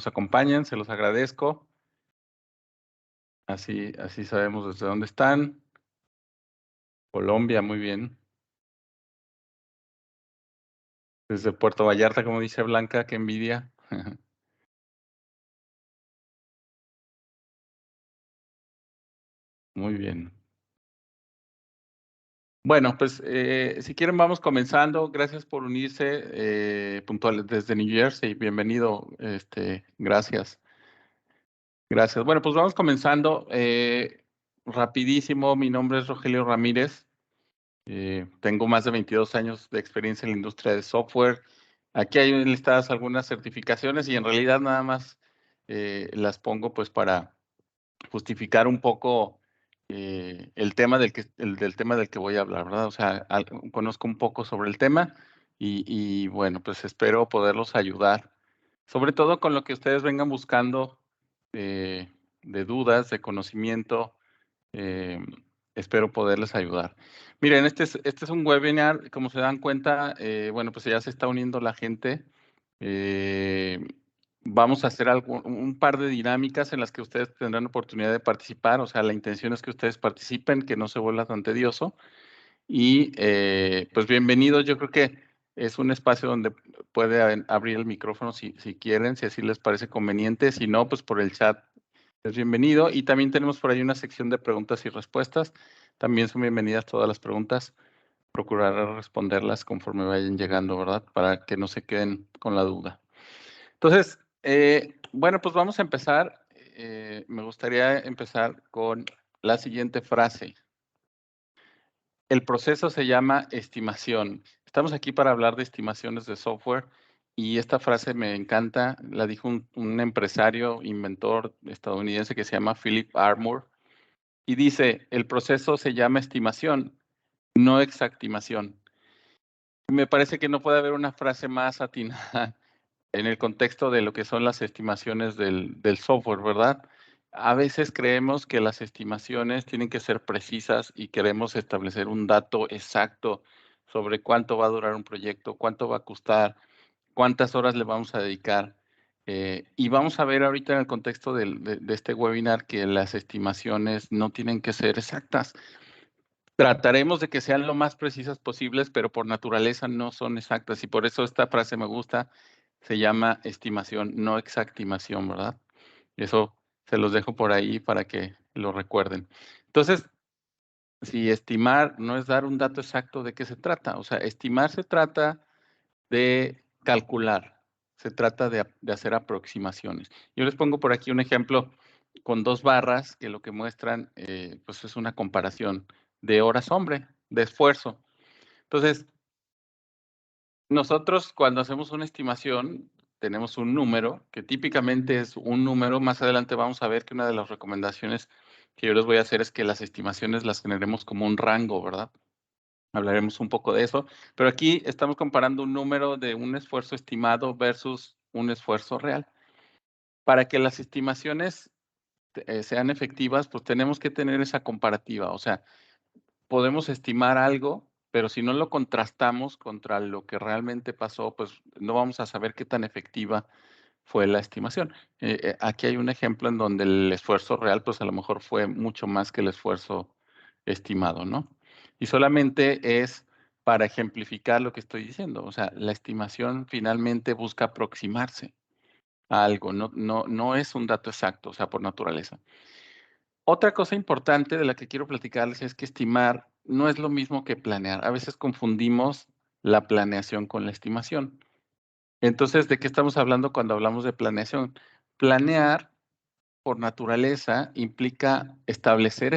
nos acompañan, se los agradezco. Así sabemos desde dónde están. Colombia, muy bien. Desde Puerto Vallarta, como dice Blanca, qué envidia. Muy bien. Bueno, pues, si quieren vamos comenzando. Gracias por unirse, puntuales desde New Jersey. Bienvenido, gracias. Gracias. Bueno, pues vamos comenzando, rapidísimo. Mi nombre es Rogelio Ramírez. Tengo más de 22 años de experiencia en la industria de software. Aquí hay listadas algunas certificaciones y en realidad nada más las pongo pues para justificar un poco el tema del tema del que voy a hablar, ¿verdad? O sea, conozco un poco sobre el tema y bueno, pues espero poderlos ayudar, sobre todo con lo que ustedes vengan buscando eh, de dudas, de conocimiento. eh, Espero poderles ayudar. Miren, este es un webinar, como se dan cuenta, bueno, pues ya se está uniendo la gente. Eh, Vamos a hacer un par de dinámicas en las que ustedes tendrán oportunidad de participar. O sea, la intención es que ustedes participen, que no se vuelva tan tedioso. Y pues bienvenidos. Yo creo que es un espacio donde puede abrir el micrófono si quieren, si así les parece conveniente. Si no, pues por el chat es bienvenido. Y también tenemos por ahí una sección de preguntas y respuestas. También son bienvenidas todas las preguntas. Procuraré responderlas conforme vayan llegando, ¿verdad? Para que no se queden con la duda. Entonces, bueno, pues vamos a empezar. Me gustaría empezar con la siguiente frase. El proceso se llama estimación. Estamos aquí para hablar de estimaciones de software y esta frase me encanta. La dijo un empresario, inventor estadounidense que se llama Philip Armour y dice, el proceso se llama estimación, no exactimación. Me parece que no puede haber una frase más atinada en el contexto de lo que son las estimaciones del software, ¿verdad? A veces creemos que las estimaciones tienen que ser precisas y queremos establecer un dato exacto sobre cuánto va a durar un proyecto, cuánto va a costar, cuántas horas le vamos a dedicar. Y vamos a ver ahorita en el contexto de este webinar que las estimaciones no tienen que ser exactas. Trataremos de que sean lo más precisas posibles, pero por naturaleza no son exactas y por eso esta frase me gusta, se llama estimación, no exactimación, ¿verdad? Eso se los dejo por ahí para que lo recuerden. Entonces, si estimar no es dar un dato exacto, ¿de qué se trata? O sea, estimar se trata de calcular, se trata de hacer aproximaciones. Yo les pongo por aquí un ejemplo con 2 barras que lo que muestran, pues es una comparación de horas hombre, de esfuerzo. Entonces, nosotros cuando hacemos una estimación, tenemos un número, que típicamente es un número. Más adelante vamos a ver que una de las recomendaciones que yo les voy a hacer es que las estimaciones las generemos como un rango, ¿verdad? Hablaremos un poco de eso, pero aquí estamos comparando un número de un esfuerzo estimado versus un esfuerzo real. Para que las estimaciones sean efectivas, pues tenemos que tener esa comparativa. O sea, podemos estimar algo, pero si no lo contrastamos contra lo que realmente pasó, pues no vamos a saber qué tan efectiva fue la estimación. Aquí hay un ejemplo en donde el esfuerzo real, pues a lo mejor fue mucho más que el esfuerzo estimado, ¿no? Y solamente es para ejemplificar lo que estoy diciendo. O sea, la estimación finalmente busca aproximarse a algo, no es un dato exacto, o sea, por naturaleza. Otra cosa importante de la que quiero platicarles es que estimar no es lo mismo que planear. A veces confundimos la planeación con la estimación. Entonces, ¿de qué estamos hablando cuando hablamos de planeación? Planear, por naturaleza, implica establecer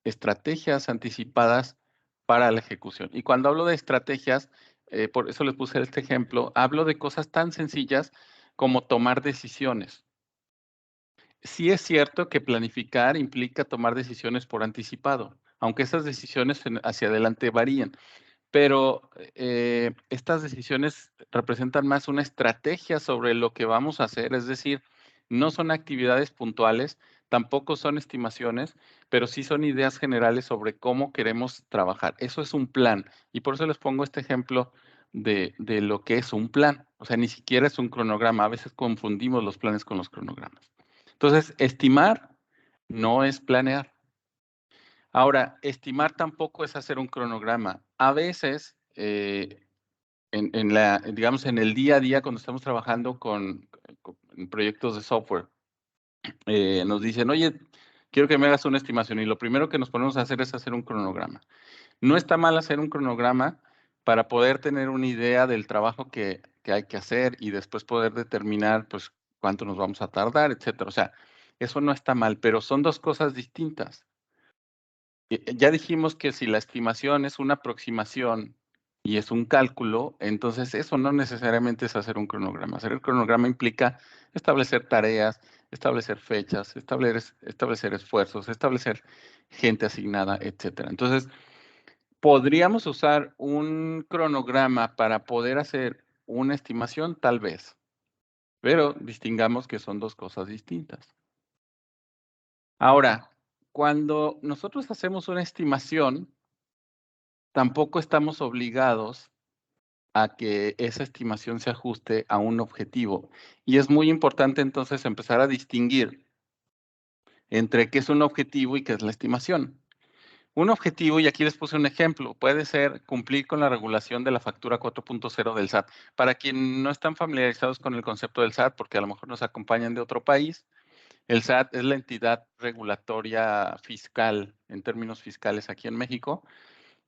estrategias anticipadas para la ejecución. Y cuando hablo de estrategias, por eso les puse este ejemplo, hablo de cosas tan sencillas como tomar decisiones. Sí es cierto que planificar implica tomar decisiones por anticipado, aunque esas decisiones hacia adelante varían, pero estas decisiones representan más una estrategia sobre lo que vamos a hacer, es decir, no son actividades puntuales, tampoco son estimaciones, pero sí son ideas generales sobre cómo queremos trabajar. Eso es un plan y por eso les pongo este ejemplo de lo que es un plan. O sea, ni siquiera es un cronograma. A veces confundimos los planes con los cronogramas. Entonces, estimar no es planear. Ahora, estimar tampoco es hacer un cronograma. A veces, digamos, en el día a día, cuando estamos trabajando en proyectos de software, nos dicen, oye, quiero que me hagas una estimación. Y lo primero que nos ponemos a hacer es hacer un cronograma. No está mal hacer un cronograma para poder tener una idea del trabajo que hay que hacer y después poder determinar, pues, cuánto nos vamos a tardar, etcétera. O sea, eso no está mal, pero son dos cosas distintas. Ya dijimos que si la estimación es una aproximación y es un cálculo, entonces eso no necesariamente es hacer un cronograma. Hacer el cronograma implica establecer tareas, establecer fechas, establecer esfuerzos, establecer gente asignada, etcétera. Entonces, ¿podríamos usar un cronograma para poder hacer una estimación? Tal vez, pero distingamos que son dos cosas distintas. Ahora, cuando nosotros hacemos una estimación, tampoco estamos obligados a que esa estimación se ajuste a un objetivo. Y es muy importante entonces empezar a distinguir entre qué es un objetivo y qué es la estimación. Un objetivo, y aquí les puse un ejemplo, puede ser cumplir con la regulación de la factura 4.0 del SAT. Para quien no están familiarizados con el concepto del SAT, porque a lo mejor nos acompañan de otro país, el SAT es la entidad regulatoria fiscal en términos fiscales aquí en México.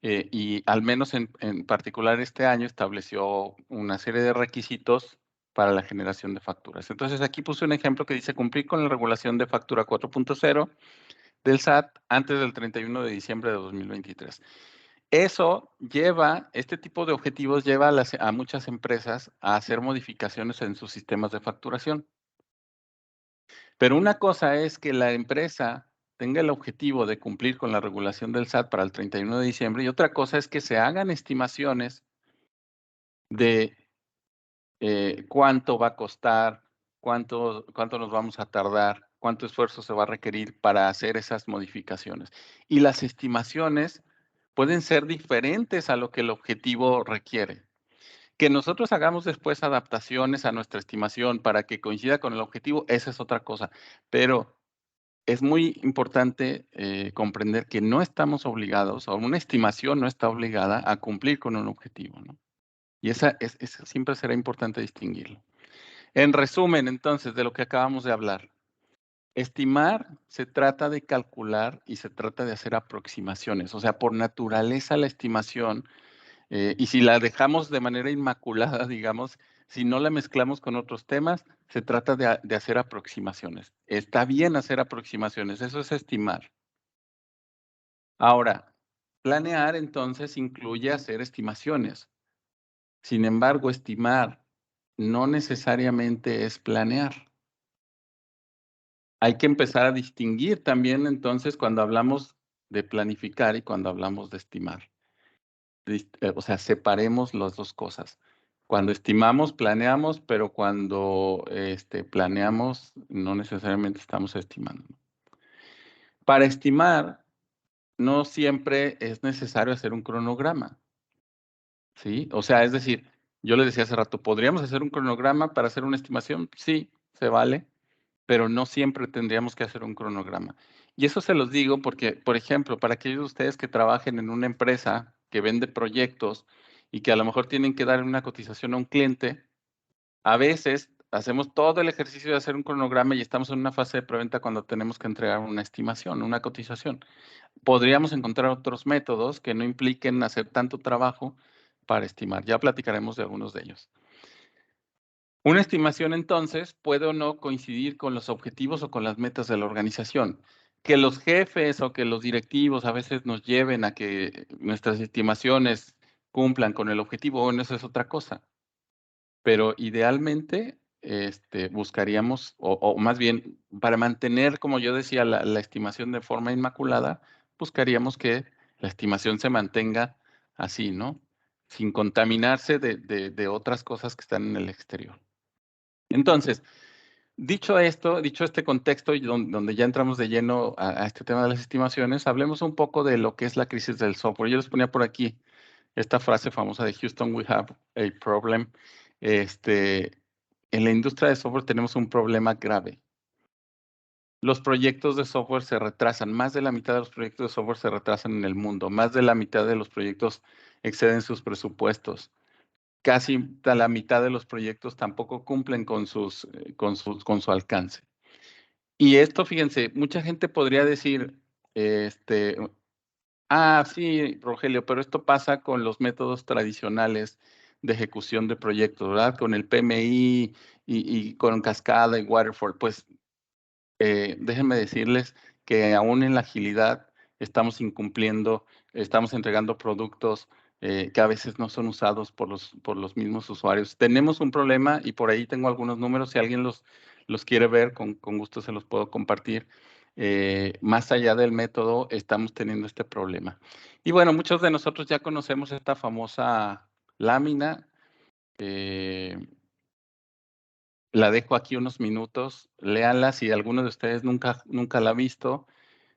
Y al menos en particular este año estableció una serie de requisitos para la generación de facturas. Entonces aquí puse un ejemplo que dice cumplir con la regulación de factura 4.0 del SAT antes del 31 de diciembre de 2023. Este tipo de objetivos lleva a muchas empresas a hacer modificaciones en sus sistemas de facturación. Pero una cosa es que la empresa tenga el objetivo de cumplir con la regulación del SAT para el 31 de diciembre y otra cosa es que se hagan estimaciones de cuánto va a costar, cuánto nos vamos a tardar, cuánto esfuerzo se va a requerir para hacer esas modificaciones. Y las estimaciones pueden ser diferentes a lo que el objetivo requiere. Que nosotros hagamos después adaptaciones a nuestra estimación para que coincida con el objetivo, esa es otra cosa. Pero es muy importante comprender que no estamos obligados, o una estimación no está obligada a cumplir con un objetivo, ¿no? Y esa siempre será importante distinguirlo. En resumen, entonces, de lo que acabamos de hablar, estimar se trata de calcular y se trata de hacer aproximaciones. O sea, por naturaleza la estimación, y si la dejamos de manera inmaculada, digamos, si no la mezclamos con otros temas, se trata de hacer aproximaciones. Está bien hacer aproximaciones, eso es estimar. Ahora, planear entonces incluye hacer estimaciones. Sin embargo, estimar no necesariamente es planear. Hay que empezar a distinguir también entonces cuando hablamos de planificar y cuando hablamos de estimar. O sea, separemos las dos cosas. Cuando estimamos, planeamos, pero cuando planeamos, no necesariamente estamos estimando. Para estimar, no siempre es necesario hacer un cronograma, ¿sí? O sea, es decir, yo le decía hace rato, ¿podríamos hacer un cronograma para hacer una estimación? Sí, se vale, pero no siempre tendríamos que hacer un cronograma. Y eso se los digo porque, por ejemplo, para aquellos de ustedes que trabajen en una empresa que vende proyectos y que a lo mejor tienen que dar una cotización a un cliente, a veces hacemos todo el ejercicio de hacer un cronograma y estamos en una fase de preventa cuando tenemos que entregar una estimación, una cotización. Podríamos encontrar otros métodos que no impliquen hacer tanto trabajo para estimar. Ya platicaremos de algunos de ellos. Una estimación, entonces, puede o no coincidir con los objetivos o con las metas de la organización. Que los jefes o que los directivos a veces nos lleven a que nuestras estimaciones cumplan con el objetivo, bueno, eso es otra cosa. Pero idealmente, buscaríamos, o más bien, para mantener, como yo decía, la estimación de forma inmaculada, buscaríamos que la estimación se mantenga así, ¿no? Sin contaminarse de otras cosas que están en el exterior. Entonces, dicho esto, dicho este contexto y donde ya entramos de lleno a este tema de las estimaciones, hablemos un poco de lo que es la crisis del software. Yo les ponía por aquí esta frase famosa de Houston, we have a problem. en la industria de software tenemos un problema grave. Los proyectos de software se retrasan, más de la mitad de los proyectos de software se retrasan en el mundo, más de la mitad de los proyectos exceden sus presupuestos. Casi la mitad de los proyectos tampoco cumplen con su alcance. Y esto, fíjense, mucha gente podría decir, sí, Rogelio, pero esto pasa con los métodos tradicionales de ejecución de proyectos, ¿verdad? Con el PMI y con cascada y waterfall. Pues déjenme decirles que aún en la agilidad estamos incumpliendo, estamos entregando productos que a veces no son usados por los mismos usuarios. Tenemos un problema y por ahí tengo algunos números. Si alguien los quiere ver, con gusto se los puedo compartir. Más allá del método, estamos teniendo este problema. Y bueno, muchos de nosotros ya conocemos esta famosa lámina. La dejo aquí unos minutos, léanla. Si alguno de ustedes nunca la ha visto,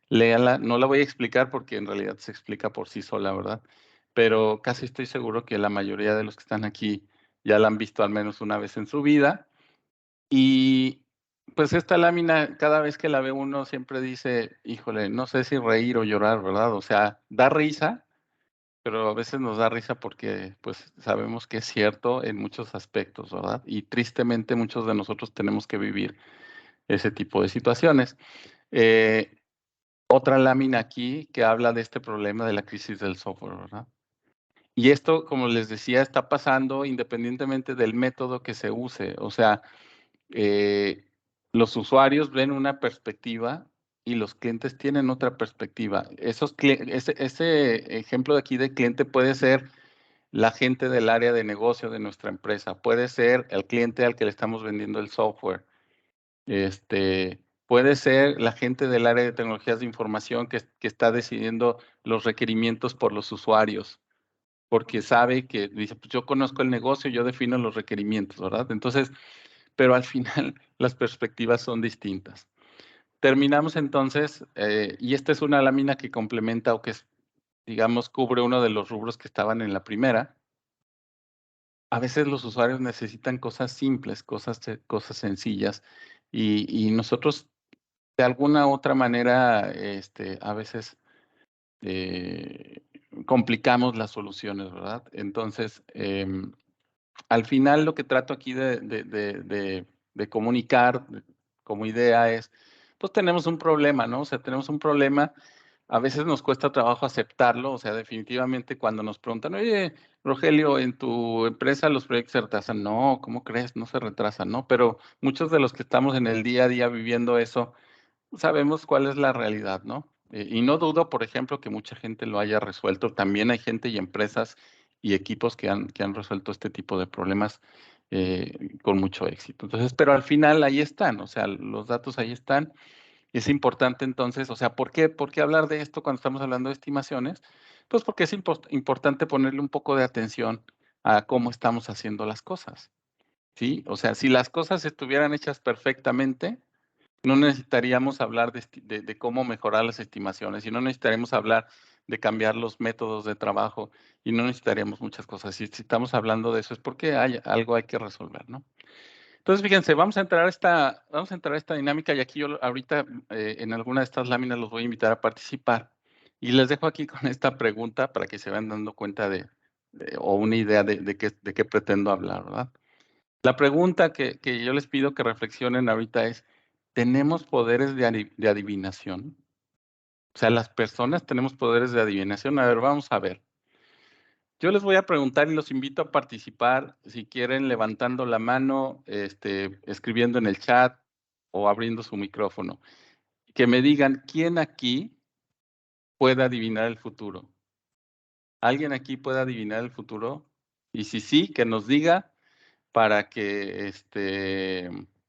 léanla. No la voy a explicar porque en realidad se explica por sí sola, ¿verdad? Pero casi estoy seguro que la mayoría de los que están aquí ya la han visto al menos una vez en su vida. Y pues esta lámina, cada vez que la ve uno, siempre dice, híjole, no sé si reír o llorar, ¿verdad? O sea, da risa, pero a veces nos da risa porque pues sabemos que es cierto en muchos aspectos, ¿verdad? Y tristemente muchos de nosotros tenemos que vivir ese tipo de situaciones. Otra lámina aquí que habla de este problema de la crisis del software, ¿verdad? Y esto, como les decía, está pasando independientemente del método que se use. O sea, los usuarios ven una perspectiva y los clientes tienen otra perspectiva. Ese ejemplo de aquí de cliente puede ser la gente del área de negocio de nuestra empresa, puede ser el cliente al que le estamos vendiendo el software, puede ser la gente del área de tecnologías de información que está decidiendo los requerimientos por los usuarios, porque sabe que dice, pues yo conozco el negocio, yo defino los requerimientos, ¿verdad? Entonces, pero al final las perspectivas son distintas. Terminamos entonces, y esta es una lámina que complementa o que es, digamos, cubre uno de los rubros que estaban en la primera. A veces los usuarios necesitan cosas simples, cosas sencillas, y nosotros de alguna otra manera, a veces complicamos las soluciones, ¿verdad? Entonces, al final lo que trato aquí de comunicar como idea es, pues tenemos un problema, ¿no? O sea, tenemos un problema, a veces nos cuesta trabajo aceptarlo, o sea, definitivamente cuando nos preguntan, oye, Rogelio, en tu empresa los proyectos se retrasan. No, ¿cómo crees? No se retrasan, ¿no? Pero muchos de los que estamos en el día a día viviendo eso, sabemos cuál es la realidad, ¿no? Y no dudo, por ejemplo, que mucha gente lo haya resuelto. También hay gente y empresas y equipos que han resuelto este tipo de problemas con mucho éxito. Entonces, pero al final ahí están, o sea, los datos ahí están. Es importante entonces, o sea, por qué hablar de esto cuando estamos hablando de estimaciones? Pues porque es importante ponerle un poco de atención a cómo estamos haciendo las cosas, ¿sí? O sea, si las cosas estuvieran hechas perfectamente, no necesitaríamos hablar de cómo mejorar las estimaciones y no necesitaríamos hablar de cambiar los métodos de trabajo y no necesitaríamos muchas cosas. Si estamos hablando de eso es porque algo hay que resolver, ¿no? Entonces, fíjense, vamos a entrar a esta dinámica y aquí yo ahorita en alguna de estas láminas los voy a invitar a participar y les dejo aquí con esta pregunta para que se vayan dando cuenta o una idea de qué pretendo hablar, ¿verdad? La pregunta que yo les pido que reflexionen ahorita es, ¿tenemos poderes de adivinación? O sea, las personas tenemos poderes de adivinación. A ver, vamos a ver. Yo les voy a preguntar y los invito a participar, si quieren, levantando la mano, escribiendo en el chat o abriendo su micrófono. Que me digan, ¿quién aquí puede adivinar el futuro? ¿Alguien aquí puede adivinar el futuro? Y si sí, que nos diga para que,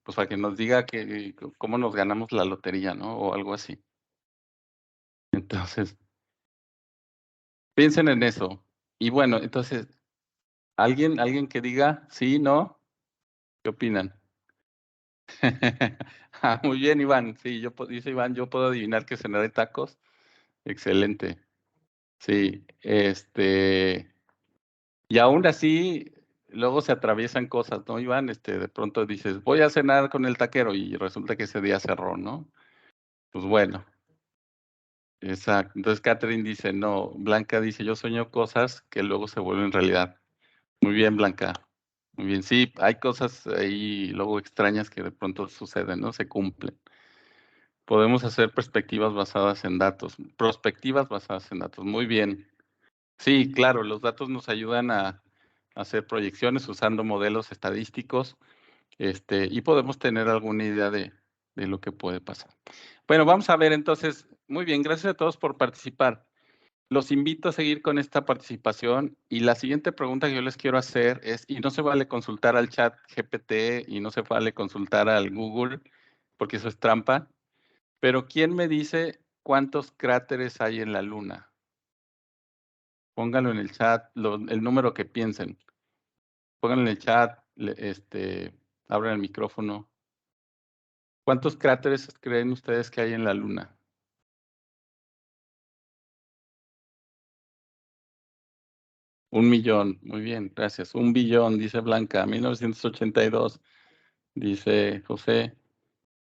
pues para que nos diga cómo nos ganamos la lotería, ¿no? O algo así. Entonces, piensen en eso. Y bueno, entonces, ¿alguien que diga sí, no? ¿Qué opinan? Muy bien, Iván. Sí, dice Iván, yo puedo adivinar que cenaré tacos. Excelente. Sí, y aún así, luego se atraviesan cosas, ¿no, Iván? De pronto dices, voy a cenar con el taquero y resulta que ese día cerró, ¿no? Pues bueno, exacto. Entonces Catherine dice, no, Blanca dice, yo sueño cosas que luego se vuelven realidad. Muy bien, Blanca. Muy bien, sí, hay cosas ahí luego extrañas que de pronto suceden, ¿no? Se cumplen. Podemos hacer perspectivas basadas en datos, prospectivas basadas en datos. Muy bien. Sí, claro, los datos nos ayudan a hacer proyecciones usando modelos estadísticos, y podemos tener alguna idea de lo que puede pasar. Bueno, vamos a ver entonces. Muy bien, gracias a todos por participar. Los invito a seguir con esta participación y la siguiente pregunta que yo les quiero hacer es, y no se vale consultar al chat GPT y no se vale consultar al Google, porque eso es trampa, pero ¿quién me dice cuántos cráteres hay en la Luna? Pónganlo en el chat, el número que piensen. Pónganlo en el chat, abran el micrófono. ¿Cuántos cráteres creen ustedes que hay en la Luna? 1 millón. Muy bien, gracias. 1 billón, dice Blanca. 1982, dice José.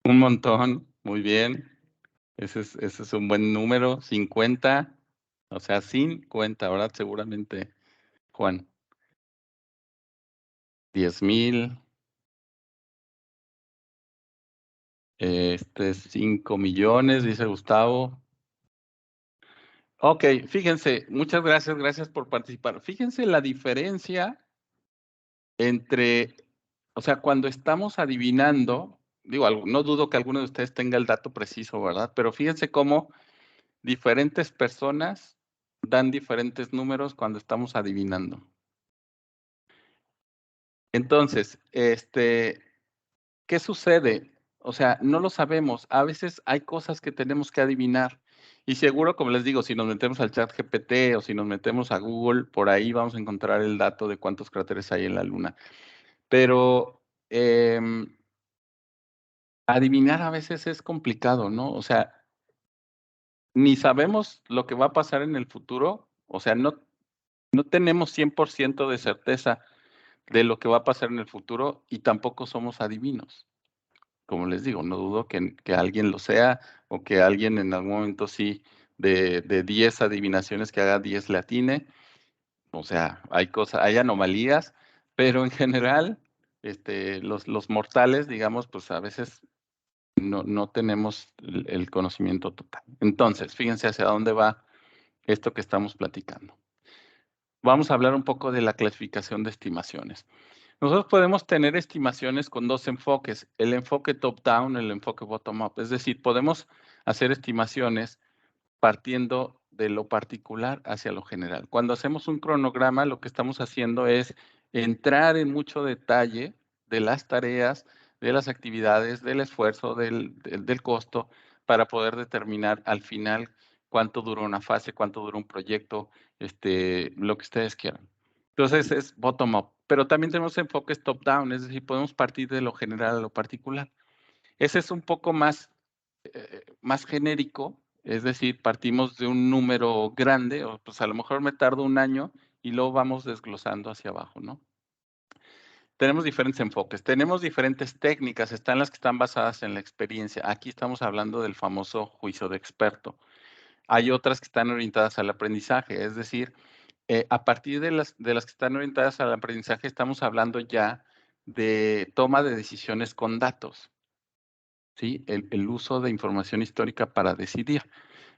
Un montón. Muy bien. Ese es un buen número. 50. O sea, 50, ¿verdad? Seguramente, Juan. 10,000. 5 millones, dice Gustavo. Ok, fíjense, muchas gracias, gracias por participar. Fíjense la diferencia entre, o sea, cuando estamos adivinando, digo, no dudo que alguno de ustedes tenga el dato preciso, ¿verdad? Pero fíjense cómo diferentes personas dan diferentes números cuando estamos adivinando. Entonces, ¿qué sucede? O sea, no lo sabemos. A veces hay cosas que tenemos que adivinar. Y seguro, como les digo, si nos metemos al chat GPT o si nos metemos a Google, por ahí vamos a encontrar el dato de cuántos cráteres hay en la Luna. Pero adivinar a veces es complicado, ¿no? O sea, ni sabemos lo que va a pasar en el futuro. O sea, no tenemos 100% de certeza de lo que va a pasar en el futuro y tampoco somos adivinos. Como les digo, no dudo que alguien lo sea o que alguien en algún momento sí, de 10 adivinaciones que haga 10 le atine. O sea, hay anomalías, pero en general, los mortales, digamos, pues a veces no tenemos el conocimiento total. Entonces, fíjense hacia dónde va esto que estamos platicando. Vamos a hablar un poco de la clasificación de estimaciones. Nosotros podemos tener estimaciones con dos enfoques, el enfoque top-down, el enfoque bottom-up. Es decir, podemos hacer estimaciones partiendo de lo particular hacia lo general. Cuando hacemos un cronograma, lo que estamos haciendo es entrar en mucho detalle de las tareas, de las actividades, del esfuerzo, del costo, para poder determinar al final cuánto dura una fase, cuánto dura un proyecto, lo que ustedes quieran. Entonces es bottom-up, pero también tenemos enfoques top-down, es decir, podemos partir de lo general a lo particular. Ese es un poco más genérico, es decir, partimos de un número grande, o pues a lo mejor me tardo 1 año y luego vamos desglosando hacia abajo, ¿no? Tenemos diferentes enfoques, tenemos diferentes técnicas, están las que están basadas en la experiencia. Aquí estamos hablando del famoso juicio de experto. Hay otras que están orientadas al aprendizaje, es decir, a partir de las que están orientadas al aprendizaje, estamos hablando ya de toma de decisiones con datos, ¿sí? El uso de información histórica para decidir.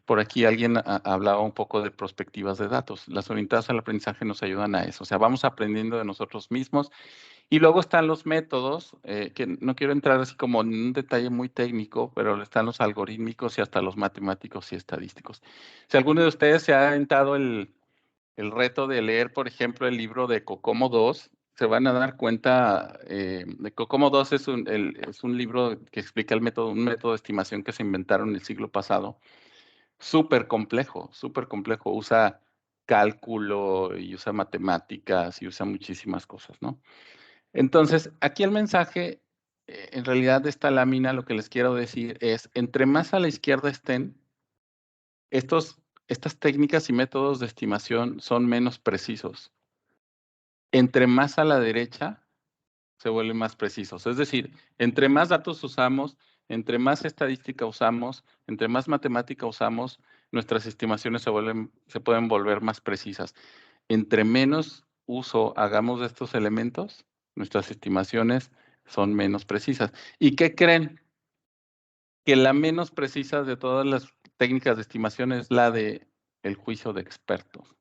Por aquí alguien hablaba un poco de perspectivas de datos. Las orientadas al aprendizaje nos ayudan a eso. O sea, vamos aprendiendo de nosotros mismos. Y luego están los métodos, que no quiero entrar así como en un detalle muy técnico, pero están los algorítmicos y hasta los matemáticos y estadísticos. Si alguno de ustedes se ha aventado el reto de leer, por ejemplo, el libro de Kokomo 2, se van a dar cuenta, de Kokomo 2 es un libro que explica un método de estimación que se inventaron el siglo pasado. Súper complejo. Usa cálculo y usa matemáticas y usa muchísimas cosas, ¿no? Entonces, aquí el mensaje, en realidad de esta lámina, lo que les quiero decir es, entre más a la izquierda estén, estas técnicas y métodos de estimación son menos precisos. entre más a la derecha, se vuelven más precisos. Es decir, entre más datos usamos, entre más estadística usamos, entre más matemática usamos, nuestras estimaciones se pueden volver más precisas. Entre menos uso hagamos de estos elementos, nuestras estimaciones son menos precisas. ¿Y qué creen? Que la menos precisa de todas las técnicas de estimación es la de el juicio de expertos.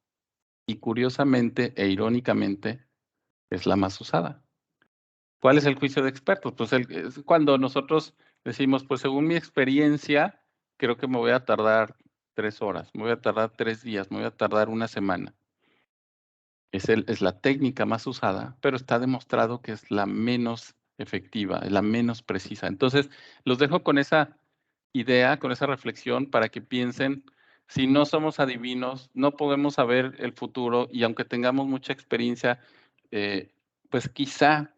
Y curiosamente e irónicamente es la más usada. ¿Cuál es el juicio de expertos? Pues es cuando nosotros decimos, pues según mi experiencia, creo que me voy a tardar 3 horas, me voy a tardar 3 días, me voy a tardar una semana. Es la técnica más usada, pero está demostrado que es la menos efectiva, la menos precisa. Entonces, los dejo con esa idea, con esa reflexión para que piensen, si no somos adivinos, no podemos saber el futuro y aunque tengamos mucha experiencia, pues quizá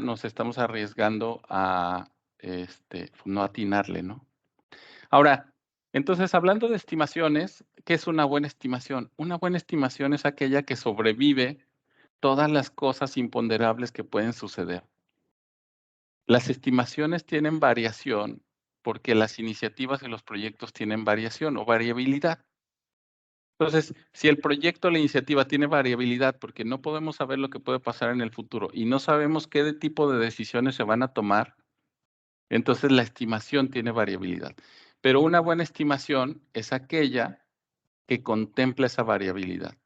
nos estamos arriesgando a no atinarle, ¿no? Ahora, entonces, hablando de estimaciones, ¿qué es una buena estimación? Una buena estimación es aquella que sobrevive todas las cosas imponderables que pueden suceder. Las estimaciones tienen variación porque las iniciativas y los proyectos tienen variación o variabilidad. Entonces, si el proyecto o la iniciativa tiene variabilidad porque no podemos saber lo que puede pasar en el futuro y no sabemos qué tipo de decisiones se van a tomar, entonces la estimación tiene variabilidad. Pero una buena estimación es aquella que contempla esa variabilidad.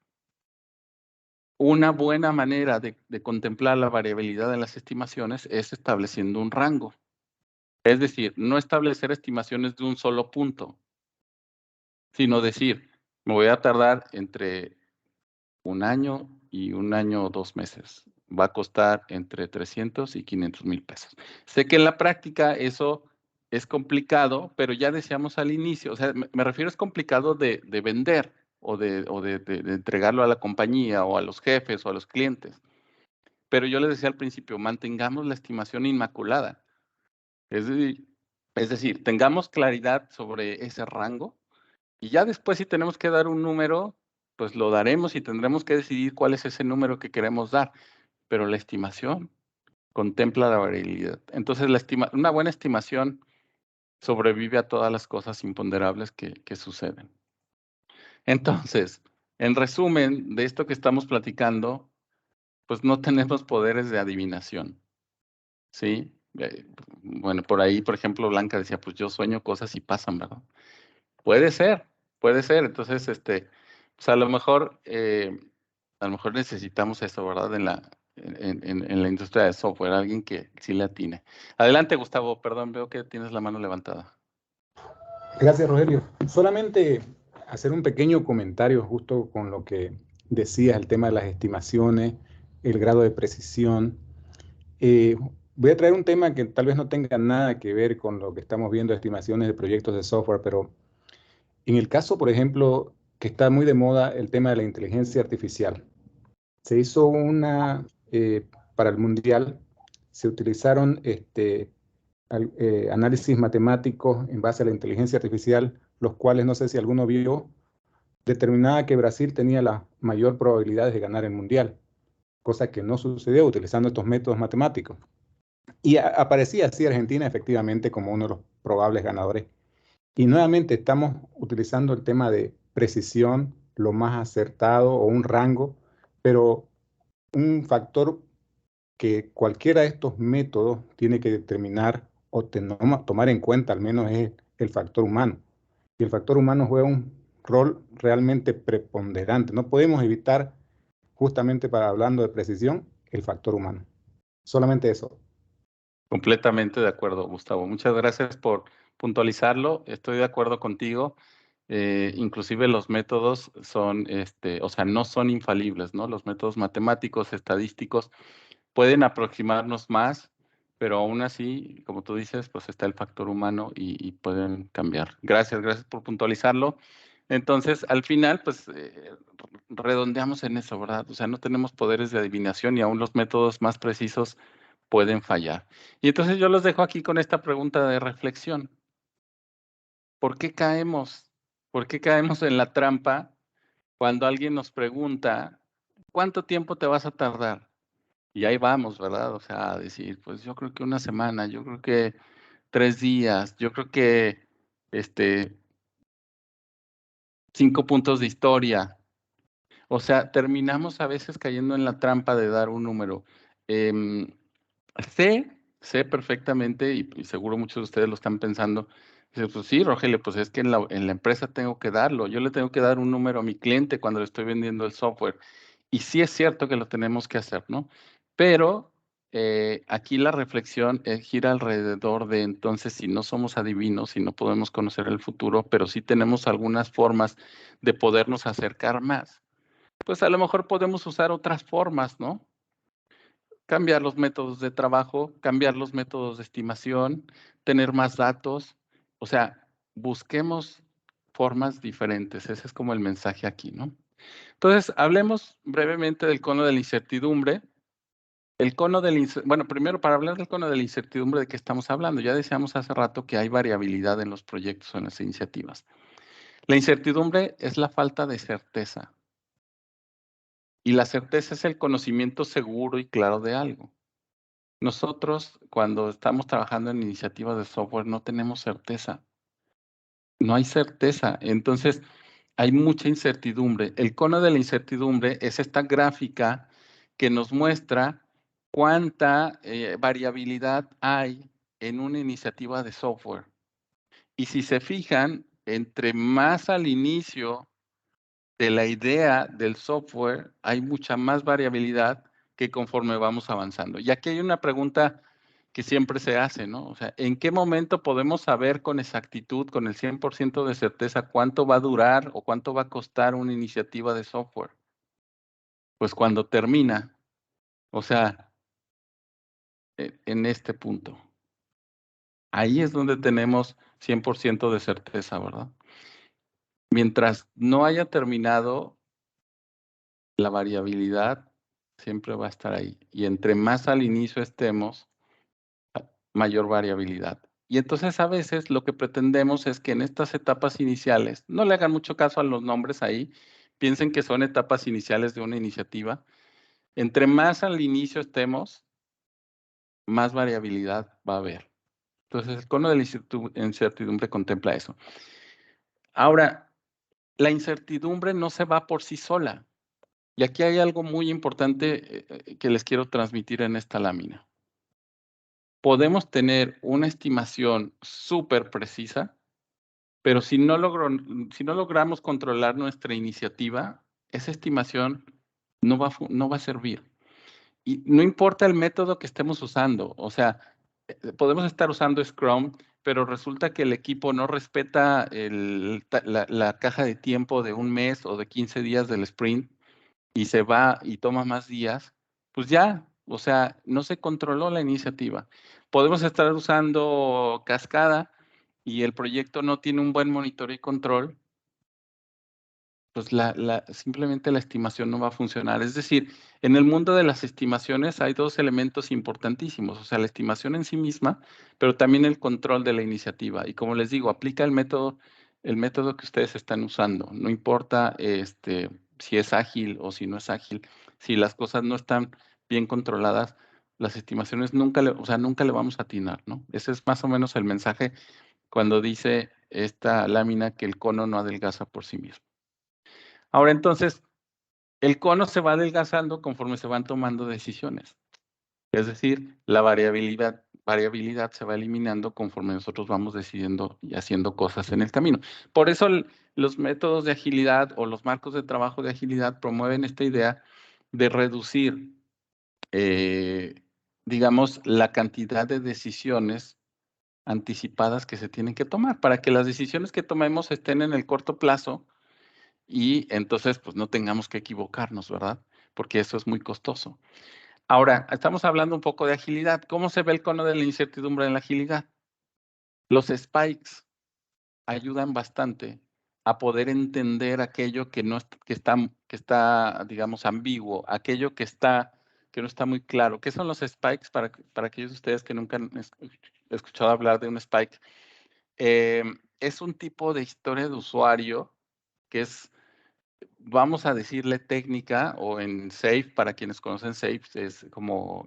Una buena manera de contemplar la variabilidad en las estimaciones es estableciendo un rango. Es decir, no establecer estimaciones de un solo punto, sino decir, me voy a tardar entre 1 año y 1 año o 2 meses. Va a costar entre 300 y 500 mil pesos. Sé que en la práctica eso es complicado, pero ya decíamos al inicio, o sea, me refiero es complicado de vender o de entregarlo a la compañía o a los jefes o a los clientes. Pero yo les decía al principio, mantengamos la estimación inmaculada. Es decir, tengamos claridad sobre ese rango y ya después si tenemos que dar un número, pues lo daremos y tendremos que decidir cuál es ese número que queremos dar. Pero la estimación contempla la variabilidad. Entonces, una buena estimación sobrevive a todas las cosas imponderables que suceden. Entonces, en resumen de esto que estamos platicando, pues no tenemos poderes de adivinación, ¿sí? Bueno, por ahí, por ejemplo, Blanca decía, pues yo sueño cosas y pasan, ¿verdad? Puede ser, puede ser. Entonces, pues a lo mejor necesitamos eso, ¿verdad? En la industria de software, alguien que sí le atine. Adelante, Gustavo, perdón, veo que tienes la mano levantada. Gracias, Rogelio. Solamente hacer un pequeño comentario justo con lo que decías, el tema de las estimaciones, el grado de precisión. Voy a traer un tema que tal vez no tenga nada que ver con lo que estamos viendo, estimaciones de proyectos de software, pero en el caso, por ejemplo, que está muy de moda el tema de la inteligencia artificial. Se hizo para el Mundial, se utilizaron análisis matemáticos en base a la inteligencia artificial, los cuales no sé si alguno vio, determinaba que Brasil tenía las mayor probabilidades de ganar el Mundial, cosa que no sucedió utilizando estos métodos matemáticos. Y aparecía así Argentina efectivamente como uno de los probables ganadores. Y nuevamente estamos utilizando el tema de precisión, lo más acertado o un rango, pero un factor que cualquiera de estos métodos tiene que determinar o tomar en cuenta al menos es el factor humano. Y el factor humano juega un rol realmente preponderante. No podemos evitar, justamente para hablando de precisión, el factor humano. Solamente eso. Completamente de acuerdo, Gustavo. Muchas gracias por puntualizarlo. Estoy de acuerdo contigo. Inclusive los métodos son, o sea, no son infalibles, ¿no? Los métodos matemáticos, estadísticos, pueden aproximarnos más, pero aún así, como tú dices, pues está el factor humano y pueden cambiar. Gracias por puntualizarlo. Entonces, al final, pues redondeamos en eso, ¿verdad? O sea, no tenemos poderes de adivinación y aún los métodos más precisos pueden fallar. Y entonces yo los dejo aquí con esta pregunta de reflexión. ¿Por qué caemos? ¿Por qué caemos en la trampa cuando alguien nos pregunta ¿cuánto tiempo te vas a tardar? Y ahí vamos, ¿verdad? O sea, a decir, pues yo creo que una semana, yo creo que 3 días, yo creo que, 5 puntos de historia. O sea, terminamos a veces cayendo en la trampa de dar un número. Em, sé perfectamente, y seguro muchos de ustedes lo están pensando, dice, pues sí, Rogelio, pues es que en la empresa tengo que darlo, yo le tengo que dar un número a mi cliente cuando le estoy vendiendo el software. Y sí es cierto que lo tenemos que hacer, ¿no? Pero aquí la reflexión gira alrededor de entonces si no somos adivinos, si no podemos conocer el futuro, pero sí tenemos algunas formas de podernos acercar más, pues a lo mejor podemos usar otras formas, ¿no? Cambiar los métodos de trabajo, cambiar los métodos de estimación, tener más datos. O sea, busquemos formas diferentes. Ese es como el mensaje aquí, ¿no? Entonces, hablemos brevemente del cono de la incertidumbre. El cono de la bueno, primero para hablar del cono de la incertidumbre, ¿de qué estamos hablando? Ya decíamos hace rato que hay variabilidad en los proyectos o en las iniciativas. La incertidumbre es la falta de certeza. Y la certeza es el conocimiento seguro y claro de algo. Nosotros, cuando estamos trabajando en iniciativas de software, no tenemos certeza. No hay certeza. Entonces, hay mucha incertidumbre. El cono de la incertidumbre es esta gráfica que nos muestra cuánta variabilidad hay en una iniciativa de software. Y si se fijan, entre más al inicio de la idea del software, hay mucha más variabilidad que conforme vamos avanzando. Y aquí hay una pregunta que siempre se hace, ¿no? O sea, ¿en qué momento podemos saber con exactitud, con el 100% de certeza, cuánto va a durar o cuánto va a costar una iniciativa de software? Pues cuando termina, o sea, en este punto. Ahí es donde tenemos 100% de certeza, ¿verdad? Mientras no haya terminado, la variabilidad siempre va a estar ahí. Y entre más al inicio estemos, mayor variabilidad. Y entonces a veces lo que pretendemos es que en estas etapas iniciales, no le hagan mucho caso a los nombres ahí, piensen que son etapas iniciales de una iniciativa. Entre más al inicio estemos, más variabilidad va a haber. Entonces el cono de la incertidumbre contempla eso. Ahora, la incertidumbre no se va por sí sola. Y aquí hay algo muy importante que les quiero transmitir en esta lámina. Podemos tener una estimación súper precisa, pero si no logramos controlar nuestra iniciativa, esa estimación no va a servir. Y no importa el método que estemos usando, o sea, podemos estar usando Scrum, pero resulta que el equipo no respeta la caja de tiempo de un mes o de 15 días del sprint y se va y toma más días, pues ya, o sea, no se controló la iniciativa. Podemos estar usando cascada y el proyecto no tiene un buen monitoreo y control, pues simplemente la estimación no va a funcionar. Es decir, en el mundo de las estimaciones hay dos elementos importantísimos, o sea, la estimación en sí misma, pero también el control de la iniciativa. Y como les digo, aplica el método que ustedes están usando. No importa si es ágil o si no es ágil, si las cosas no están bien controladas, las estimaciones nunca le vamos a atinar, ¿no? Ese es más o menos el mensaje cuando dice esta lámina que el cono no adelgaza por sí mismo. Ahora entonces, el cono se va adelgazando conforme se van tomando decisiones. Es decir, la variabilidad se va eliminando conforme nosotros vamos decidiendo y haciendo cosas en el camino. Por eso los métodos de agilidad o los marcos de trabajo de agilidad promueven esta idea de reducir, digamos, la cantidad de decisiones anticipadas que se tienen que tomar para que las decisiones que tomemos estén en el corto plazo y entonces pues no tengamos que equivocarnos, ¿verdad? Porque eso es muy costoso. Ahora, estamos hablando un poco de agilidad. ¿Cómo se ve el cono de la incertidumbre en la agilidad? Los spikes ayudan bastante a poder entender aquello que no que está, digamos, ambiguo, aquello que no está muy claro. ¿Qué son los spikes para aquellos de ustedes que nunca han escuchado hablar de un spike? Es un tipo de historia de usuario que es vamos a decirle técnica, o en SAFe, para quienes conocen SAFe, es como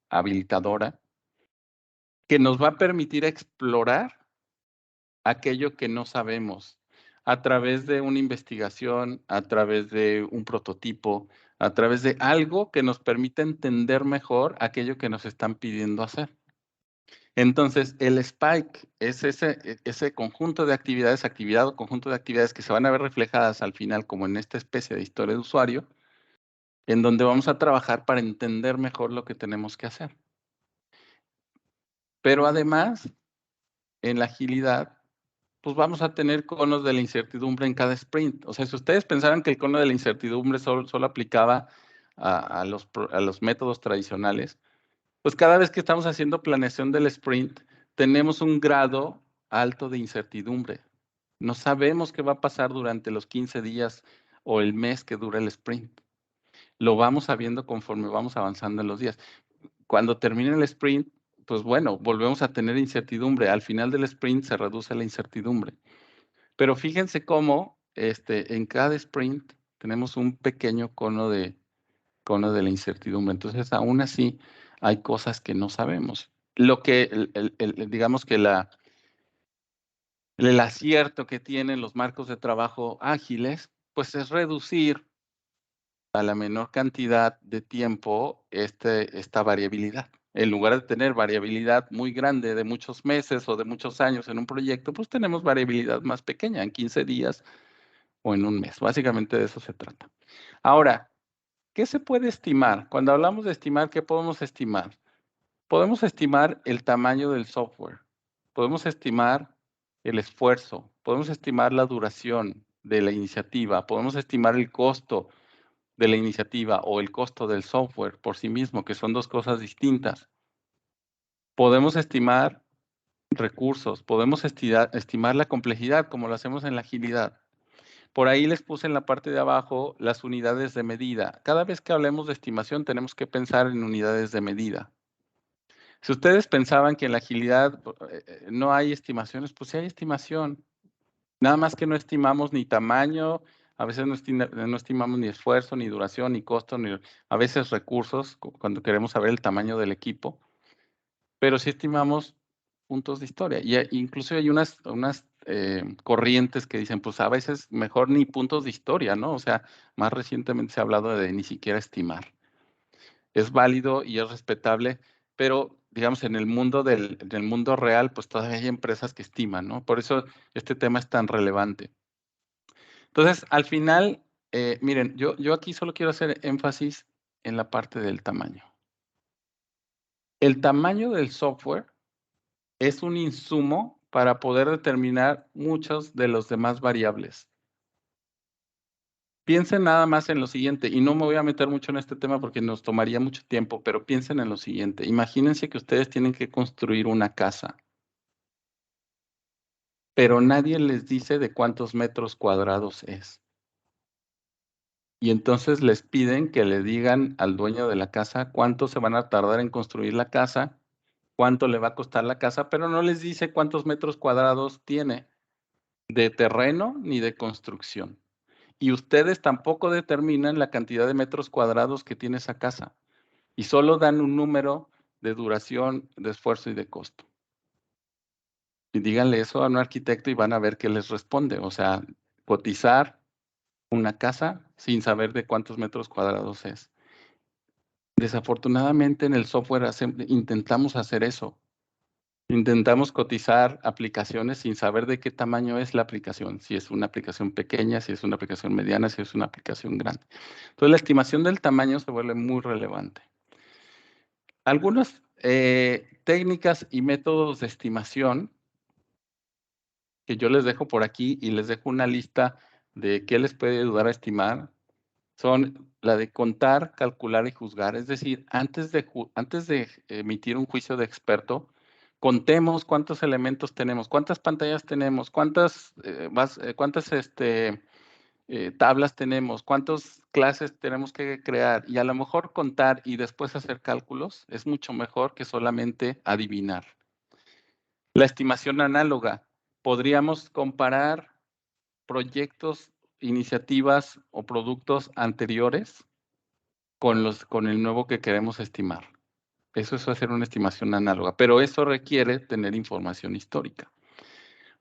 habilitadora, que nos va a permitir explorar aquello que no sabemos a través de una investigación, a través de un prototipo, a través de algo que nos permita entender mejor aquello que nos están pidiendo hacer. Entonces, el Spike es ese conjunto de actividades, actividad o conjunto de actividades que se van a ver reflejadas al final como en esta especie de historia de usuario, en donde vamos a trabajar para entender mejor lo que tenemos que hacer. Pero además, en la agilidad, pues vamos a tener conos de la incertidumbre en cada sprint. O sea, si ustedes pensaran que el cono de la incertidumbre solo aplicaba a los métodos tradicionales, pues cada vez que estamos haciendo planeación del sprint, tenemos un grado alto de incertidumbre. No sabemos qué va a pasar durante los 15 días o el mes que dura el sprint. Lo vamos sabiendo conforme vamos avanzando en los días. Cuando termine el sprint, pues bueno, volvemos a tener incertidumbre. Al final del sprint se reduce la incertidumbre. Pero fíjense cómo en cada sprint tenemos un pequeño cono de la incertidumbre. Entonces, aún así, hay cosas que no sabemos. Lo que, digamos que el acierto que tienen los marcos de trabajo ágiles, pues es reducir a la menor cantidad de tiempo esta variabilidad. En lugar de tener variabilidad muy grande de muchos meses o de muchos años en un proyecto, pues tenemos variabilidad más pequeña, en 15 días o en un mes. Básicamente de eso se trata. Ahora, ¿qué se puede estimar? Cuando hablamos de estimar, ¿qué podemos estimar? Podemos estimar el tamaño del software, podemos estimar el esfuerzo, podemos estimar la duración de la iniciativa, podemos estimar el costo de la iniciativa o el costo del software por sí mismo, que son dos cosas distintas. Podemos estimar recursos, podemos estimar la complejidad como lo hacemos en la agilidad. Por ahí les puse en la parte de abajo las unidades de medida. Cada vez que hablemos de estimación tenemos que pensar en unidades de medida. Si ustedes pensaban que en la agilidad no hay estimaciones, pues sí hay estimación. Nada más que no estimamos ni tamaño, a veces no estimamos ni esfuerzo, ni duración, ni costo, ni a veces recursos, cuando queremos saber el tamaño del equipo, pero sí estimamos puntos de historia. Y incluso hay unas corrientes que dicen, pues a veces mejor ni puntos de historia, ¿no? O sea, más recientemente se ha hablado de ni siquiera estimar. Es válido y es respetable, pero digamos en el mundo mundo real, pues todavía hay empresas que estiman, ¿no? Por eso este tema es tan relevante. Entonces, al final, miren, yo aquí solo quiero hacer énfasis en la parte del tamaño. El tamaño del software es un insumo para poder determinar muchas de las demás variables. Piensen nada más en lo siguiente, y no me voy a meter mucho en este tema porque nos tomaría mucho tiempo, pero piensen en lo siguiente. Imagínense que ustedes tienen que construir una casa, pero nadie les dice de cuántos metros cuadrados es. Y entonces les piden que le digan al dueño de la casa cuánto se van a tardar en construir la casa, cuánto le va a costar la casa, pero no les dice cuántos metros cuadrados tiene de terreno ni de construcción. Y ustedes tampoco determinan la cantidad de metros cuadrados que tiene esa casa. Y solo dan un número de duración, de esfuerzo y de costo. Y díganle eso a un arquitecto y van a ver qué les responde. O sea, cotizar una casa sin saber de cuántos metros cuadrados es. Desafortunadamente en el software intentamos hacer eso. Intentamos cotizar aplicaciones sin saber de qué tamaño es la aplicación, si es una aplicación pequeña, si es una aplicación mediana, si es una aplicación grande. Entonces la estimación del tamaño se vuelve muy relevante. Algunas técnicas y métodos de estimación que yo les dejo por aquí y les dejo una lista de qué les puede ayudar a estimar son la de contar, calcular y juzgar. Es decir, antes de emitir un juicio de experto, contemos cuántos elementos tenemos, cuántas pantallas tenemos, cuántas tablas tenemos, cuántas clases tenemos que crear. Y a lo mejor contar y después hacer cálculos es mucho mejor que solamente adivinar. La estimación análoga. Podríamos comparar proyectos iniciativas o productos anteriores con el nuevo que queremos estimar. Eso es hacer una estimación análoga, pero eso requiere tener información histórica.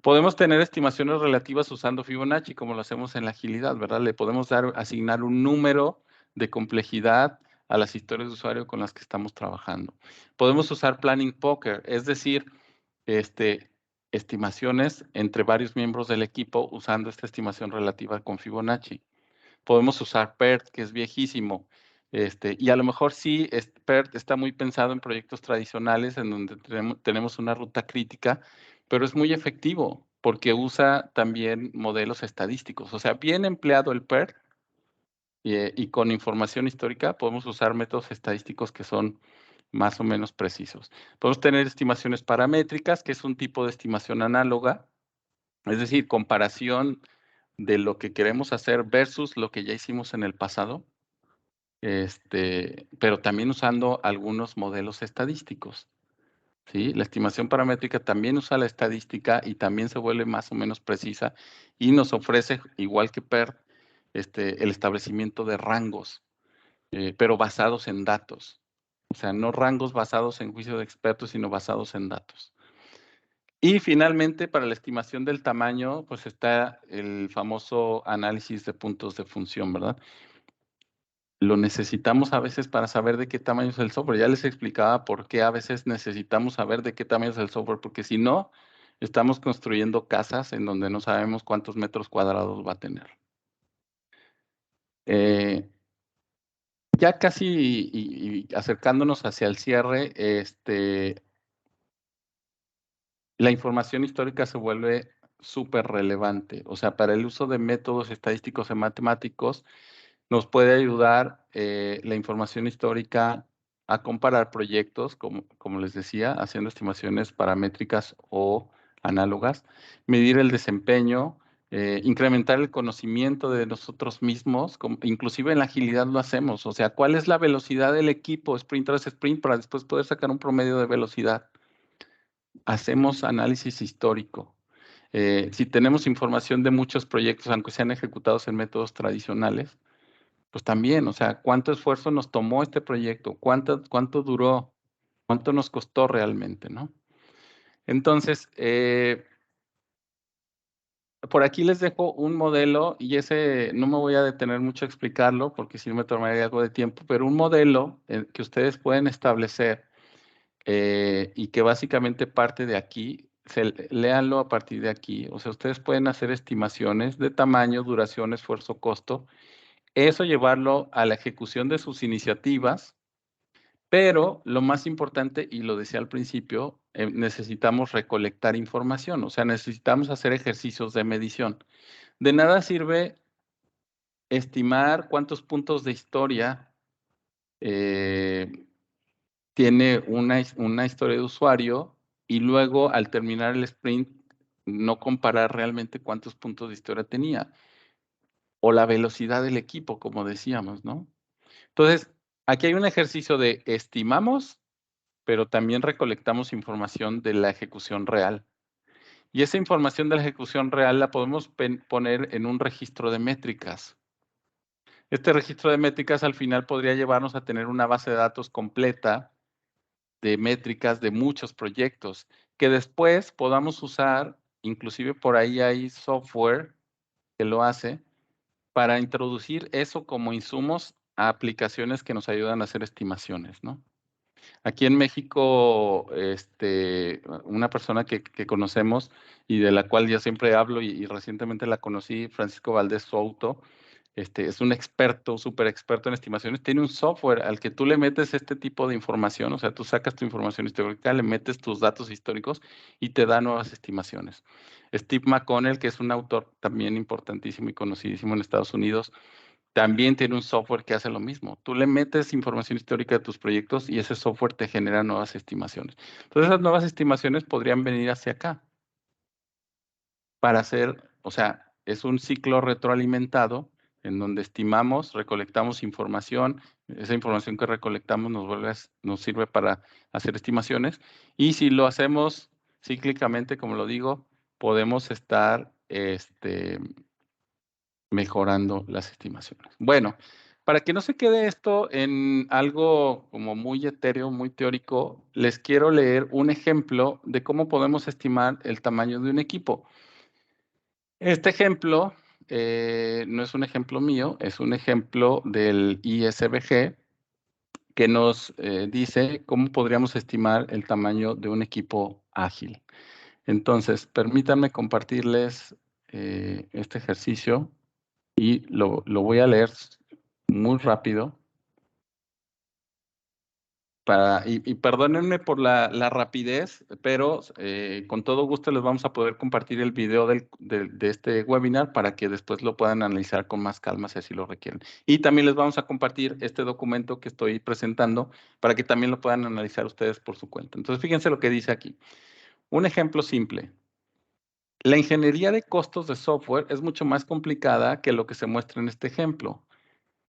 Podemos tener estimaciones relativas usando Fibonacci, como lo hacemos en la agilidad, ¿verdad? Le podemos asignar un número de complejidad a las historias de usuario con las que estamos trabajando. Podemos usar Planning Poker, es decir, estimaciones entre varios miembros del equipo usando esta estimación relativa con Fibonacci. Podemos usar PERT, que es viejísimo, y a lo mejor sí, PERT está muy pensado en proyectos tradicionales en donde tenemos una ruta crítica, pero es muy efectivo porque usa también modelos estadísticos. O sea, bien empleado el PERT y con información histórica podemos usar métodos estadísticos que son más o menos precisos. Podemos tener estimaciones paramétricas, que es un tipo de estimación análoga, es decir, comparación de lo que queremos hacer versus lo que ya hicimos en el pasado, pero también usando algunos modelos estadísticos. ¿Sí? La estimación paramétrica también usa la estadística y también se vuelve más o menos precisa y nos ofrece, igual que PERT, el establecimiento de rangos, pero basados en datos. O sea, no rangos basados en juicio de expertos, sino basados en datos. Y finalmente, para la estimación del tamaño, pues está el famoso análisis de puntos de función, ¿verdad? Lo necesitamos a veces para saber de qué tamaño es el software. Ya les explicaba por qué a veces necesitamos saber de qué tamaño es el software, porque si no, estamos construyendo casas en donde no sabemos cuántos metros cuadrados va a tener. Ya casi y acercándonos hacia el cierre, la información histórica se vuelve súper relevante. O sea, para el uso de métodos estadísticos y matemáticos, nos puede ayudar la información histórica a comparar proyectos, como les decía, haciendo estimaciones paramétricas o análogas, medir el desempeño, incrementar el conocimiento de nosotros mismos, inclusive en la agilidad lo hacemos. O sea, ¿cuál es la velocidad del equipo sprint tras sprint para después poder sacar un promedio de velocidad? Hacemos análisis histórico. Si tenemos información de muchos proyectos, aunque sean ejecutados en métodos tradicionales, pues también, o sea, ¿cuánto esfuerzo nos tomó este proyecto? ¿Cuánto duró? ¿Cuánto nos costó realmente, no? Entonces, por aquí les dejo un modelo y ese no me voy a detener mucho a explicarlo porque si no me tomaría algo de tiempo, pero un modelo que ustedes pueden establecer y que básicamente parte de aquí, léanlo a partir de aquí. O sea, ustedes pueden hacer estimaciones de tamaño, duración, esfuerzo, costo. Eso llevarlo a la ejecución de sus iniciativas, pero lo más importante, y lo decía al principio, necesitamos recolectar información, o sea, necesitamos hacer ejercicios de medición. De nada sirve estimar cuántos puntos de historia tiene una historia de usuario y luego al terminar el sprint no comparar realmente cuántos puntos de historia tenía o la velocidad del equipo, como decíamos, ¿no? Entonces, aquí hay un ejercicio de estimamos, pero también recolectamos información de la ejecución real. Y esa información de la ejecución real la podemos poner en un registro de métricas. Este registro de métricas al final podría llevarnos a tener una base de datos completa de métricas de muchos proyectos que después podamos usar, inclusive por ahí hay software que lo hace, para introducir eso como insumos a aplicaciones que nos ayudan a hacer estimaciones, ¿no? Aquí en México, una persona que conocemos y de la cual yo siempre hablo y recientemente la conocí, Francisco Valdés Souto, es un experto, súper experto en estimaciones. Tiene un software al que tú le metes este tipo de información, o sea, tú sacas tu información histórica, le metes tus datos históricos y te da nuevas estimaciones. Steve McConnell, que es un autor también importantísimo y conocidísimo en Estados Unidos, también tiene un software que hace lo mismo. Tú le metes información histórica de tus proyectos y ese software te genera nuevas estimaciones. Entonces, esas nuevas estimaciones podrían venir hacia acá para hacer, o sea, es un ciclo retroalimentado en donde estimamos, recolectamos información, esa información que recolectamos nos sirve para hacer estimaciones y si lo hacemos cíclicamente, como lo digo, podemos estar mejorando las estimaciones. Bueno, para que no se quede esto en algo como muy etéreo, muy teórico, les quiero leer un ejemplo de cómo podemos estimar el tamaño de un equipo. Este ejemplo no es un ejemplo mío, es un ejemplo del ISBG que nos dice cómo podríamos estimar el tamaño de un equipo ágil. Entonces, permítanme compartirles este ejercicio y lo voy a leer muy rápido. Y perdónenme por la rapidez, pero con todo gusto les vamos a poder compartir el video de este webinar para que después lo puedan analizar con más calma si así lo requieren. Y también les vamos a compartir este documento que estoy presentando para que también lo puedan analizar ustedes por su cuenta. Entonces, fíjense lo que dice aquí. Un ejemplo simple. La ingeniería de costos de software es mucho más complicada que lo que se muestra en este ejemplo,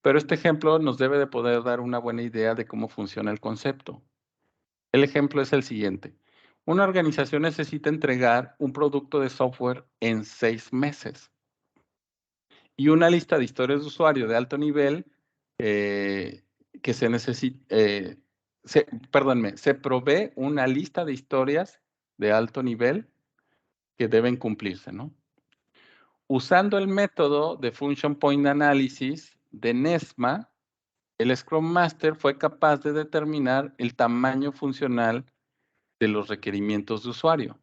pero este ejemplo nos debe de poder dar una buena idea de cómo funciona el concepto. El ejemplo es el siguiente. Una organización necesita entregar un producto de software en 6 meses y una lista de historias de usuario de alto nivel que se necesita, se provee una lista de historias de alto nivel que deben cumplirse, ¿no? Usando el método de Function Point Analysis de NESMA, el Scrum Master fue capaz de determinar el tamaño funcional de los requerimientos de usuario.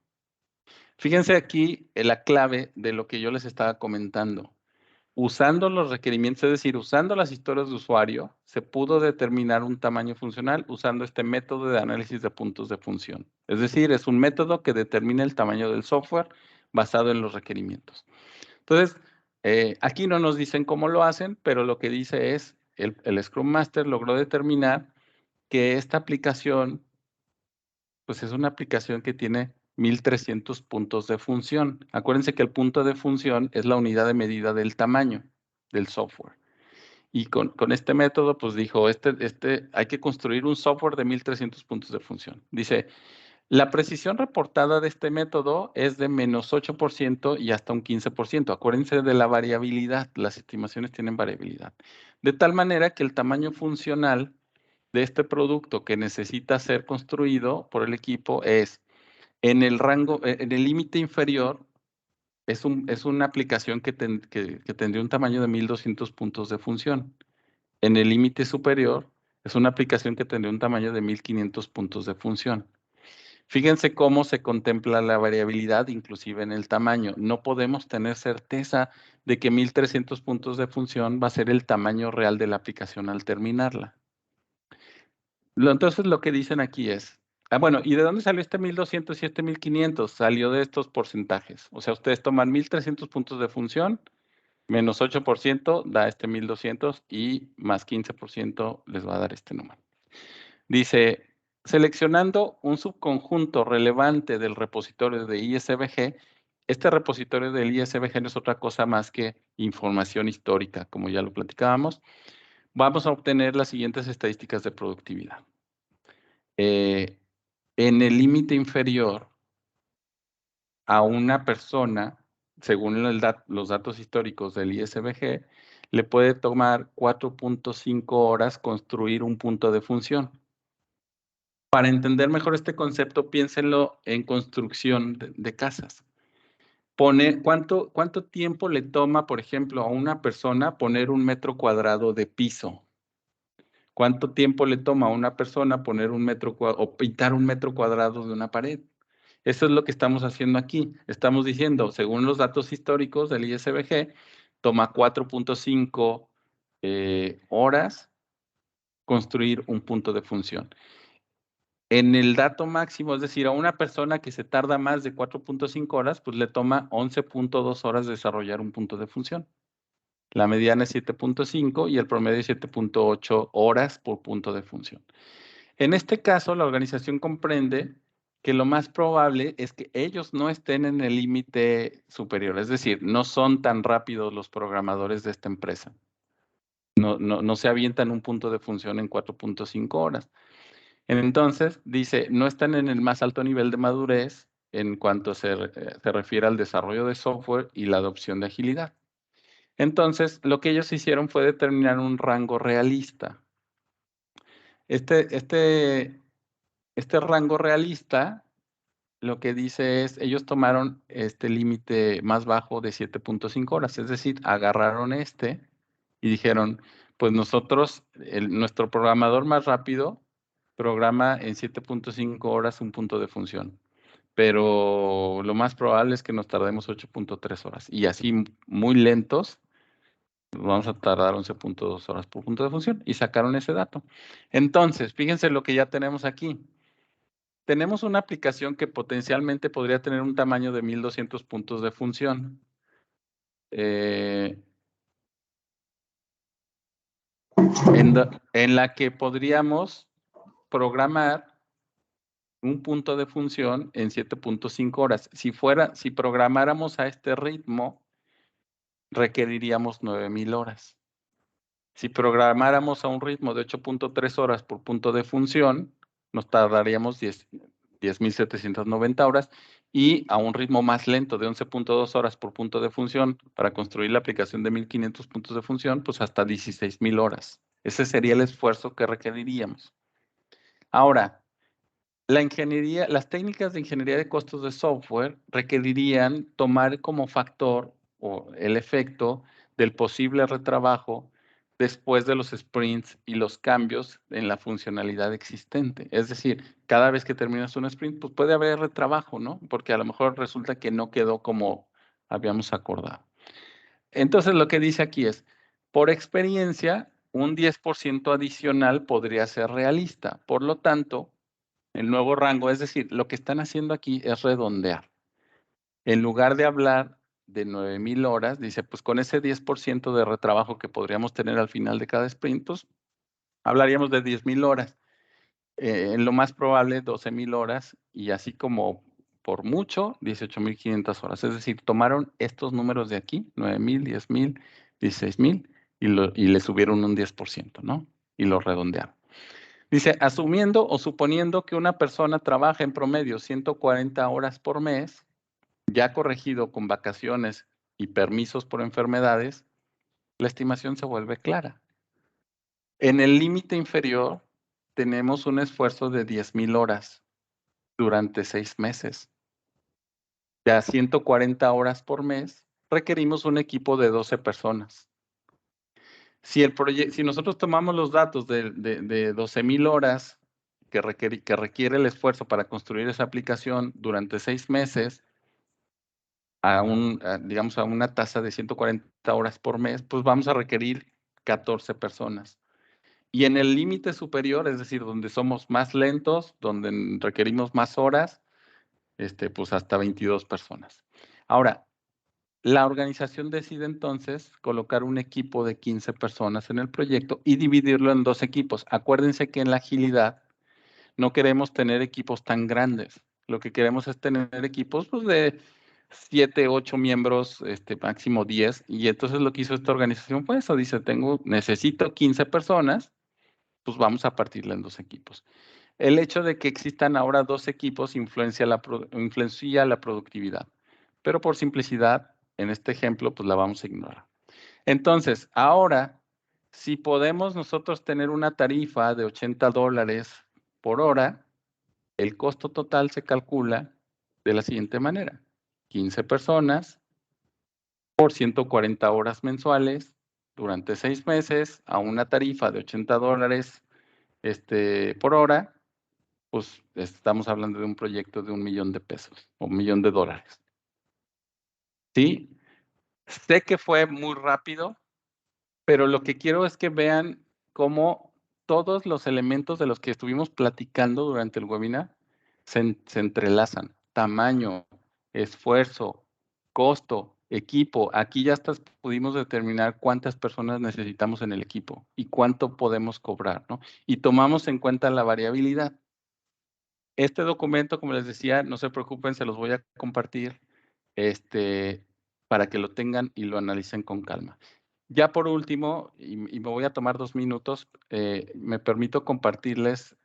Fíjense aquí la clave de lo que yo les estaba comentando. Usando los requerimientos, es decir, usando las historias de usuario, se pudo determinar un tamaño funcional usando este método de análisis de puntos de función. Es decir, es un método que determina el tamaño del software basado en los requerimientos. Entonces, aquí no nos dicen cómo lo hacen, pero lo que dice es, el Scrum Master logró determinar que esta aplicación, pues es una aplicación que tiene 1300 puntos de función. Acuérdense que el punto de función es la unidad de medida del tamaño del software. Y con este método, pues dijo, hay que construir un software de 1300 puntos de función. Dice, la precisión reportada de este método es de -8% y hasta un 15%. Acuérdense de la variabilidad, las estimaciones tienen variabilidad. De tal manera que el tamaño funcional de este producto que necesita ser construido por el equipo es en el rango, en el límite inferior, es una aplicación que tendría un tamaño de 1200 puntos de función. En el límite superior, es una aplicación que tendría un tamaño de 1500 puntos de función. Fíjense cómo se contempla la variabilidad, inclusive en el tamaño. No podemos tener certeza de que 1300 puntos de función va a ser el tamaño real de la aplicación al terminarla. Entonces, lo que dicen aquí es, bueno, ¿y de dónde salió este 1200 y este 1500? Salió de estos porcentajes. O sea, ustedes toman 1300 puntos de función, menos 8% da este 1200 y más 15% les va a dar este número. Dice, seleccionando un subconjunto relevante del repositorio de ISBG, este repositorio del ISBG no es otra cosa más que información histórica, como ya lo platicábamos. Vamos a obtener las siguientes estadísticas de productividad. En el límite inferior, a una persona, según los datos históricos del ISBG, le puede tomar 4.5 horas construir un punto de función. Para entender mejor este concepto, piénsenlo en construcción de casas. ¿Cuánto tiempo le toma, por ejemplo, a una persona poner 1 metro cuadrado de piso? ¿Cuánto tiempo le toma a una persona poner o pintar 1 metro cuadrado de una pared? Eso es lo que estamos haciendo aquí. Estamos diciendo, según los datos históricos del ISBG, toma 4.5 horas construir un punto de función. En el dato máximo, es decir, a una persona que se tarda más de 4.5 horas, pues le toma 11.2 horas desarrollar un punto de función. La mediana es 7.5 y el promedio es 7.8 horas por punto de función. En este caso, la organización comprende que lo más probable es que ellos no estén en el límite superior, es decir, no son tan rápidos los programadores de esta empresa. No se avientan un punto de función en 4.5 horas. Entonces, dice, no están en el más alto nivel de madurez en cuanto se refiere al desarrollo de software y la adopción de agilidad. Entonces, lo que ellos hicieron fue determinar un rango realista. Este rango realista, lo que dice es, ellos tomaron este límite más bajo de 7.5 horas, es decir, agarraron y dijeron, pues nosotros, nuestro programador más rápido programa en 7.5 horas un punto de función, pero lo más probable es que nos tardemos 8.3 horas y así muy lentos vamos a tardar 11.2 horas por punto de función y sacaron ese dato. Entonces, fíjense lo que ya tenemos aquí. Tenemos una aplicación que potencialmente podría tener un tamaño de 1200 puntos de función. En la que podríamos programar un punto de función en 7.5 horas. Si programáramos a este ritmo, requeriríamos 9000 horas. Si programáramos a un ritmo de 8.3 horas por punto de función, nos tardaríamos 10.790 horas y a un ritmo más lento de 11.2 horas por punto de función para construir la aplicación de 1500 puntos de función, pues hasta 16.000 horas. Ese sería el esfuerzo que requeriríamos. Ahora, las técnicas de ingeniería de costos de software requerirían tomar como factor o el efecto del posible retrabajo después de los sprints y los cambios en la funcionalidad existente. Es decir, cada vez que terminas un sprint, pues puede haber retrabajo, ¿no? Porque a lo mejor resulta que no quedó como habíamos acordado. Entonces, lo que dice aquí es, por experiencia, un 10% adicional podría ser realista. Por lo tanto, el nuevo rango, es decir, lo que están haciendo aquí es redondear. En lugar de hablar de 9000 horas, dice, pues con ese 10% de retrabajo que podríamos tener al final de cada sprint, pues hablaríamos de 10,000 horas. En lo más probable, 12,000 horas y así como por mucho, 18,500 horas. Es decir, tomaron estos números de aquí, 9,000, 10,000, 16,000 y le subieron un 10%, ¿no? Y lo redondearon. Dice, asumiendo o suponiendo que una persona trabaja en promedio 140 horas por mes, ya corregido con vacaciones y permisos por enfermedades, la estimación se vuelve clara. En el límite inferior tenemos un esfuerzo de 10,000 horas durante 6 meses. Ya 140 horas por mes, requerimos un equipo de 12 personas. Si nosotros tomamos los datos de 12,000 horas que requiere el esfuerzo para construir esa aplicación durante 6 meses, digamos, a una tasa de 140 horas por mes, pues vamos a requerir 14 personas. Y en el límite superior, es decir, donde somos más lentos, donde requerimos más horas, pues hasta 22 personas. Ahora, la organización decide entonces colocar un equipo de 15 personas en el proyecto y dividirlo en 2 equipos. Acuérdense que en la agilidad no queremos tener equipos tan grandes. Lo que queremos es tener equipos pues, de 7, 8 miembros, máximo 10. Y entonces lo que hizo esta organización fue eso. Dice, necesito 15 personas, pues vamos a partirla en 2 equipos. El hecho de que existan ahora 2 equipos influencia la productividad. Pero por simplicidad, en este ejemplo, pues la vamos a ignorar. Entonces, ahora, si podemos nosotros tener una tarifa de $80 por hora, el costo total se calcula de la siguiente manera. 15 personas por 140 horas mensuales durante 6 meses a una tarifa de $80 por hora, pues estamos hablando de un proyecto de $1,000,000 o $1,000,000. ¿Sí? Sé que fue muy rápido, pero lo que quiero es que vean cómo todos los elementos de los que estuvimos platicando durante el webinar se entrelazan. Tamaño, esfuerzo, costo, equipo. Aquí ya hasta pudimos determinar cuántas personas necesitamos en el equipo y cuánto podemos cobrar, ¿no? Y tomamos en cuenta la variabilidad. Este documento, como les decía, no se preocupen, se los voy a compartir, para que lo tengan y lo analicen con calma. Ya por último, y me voy a tomar 2 minutos, me permito compartirles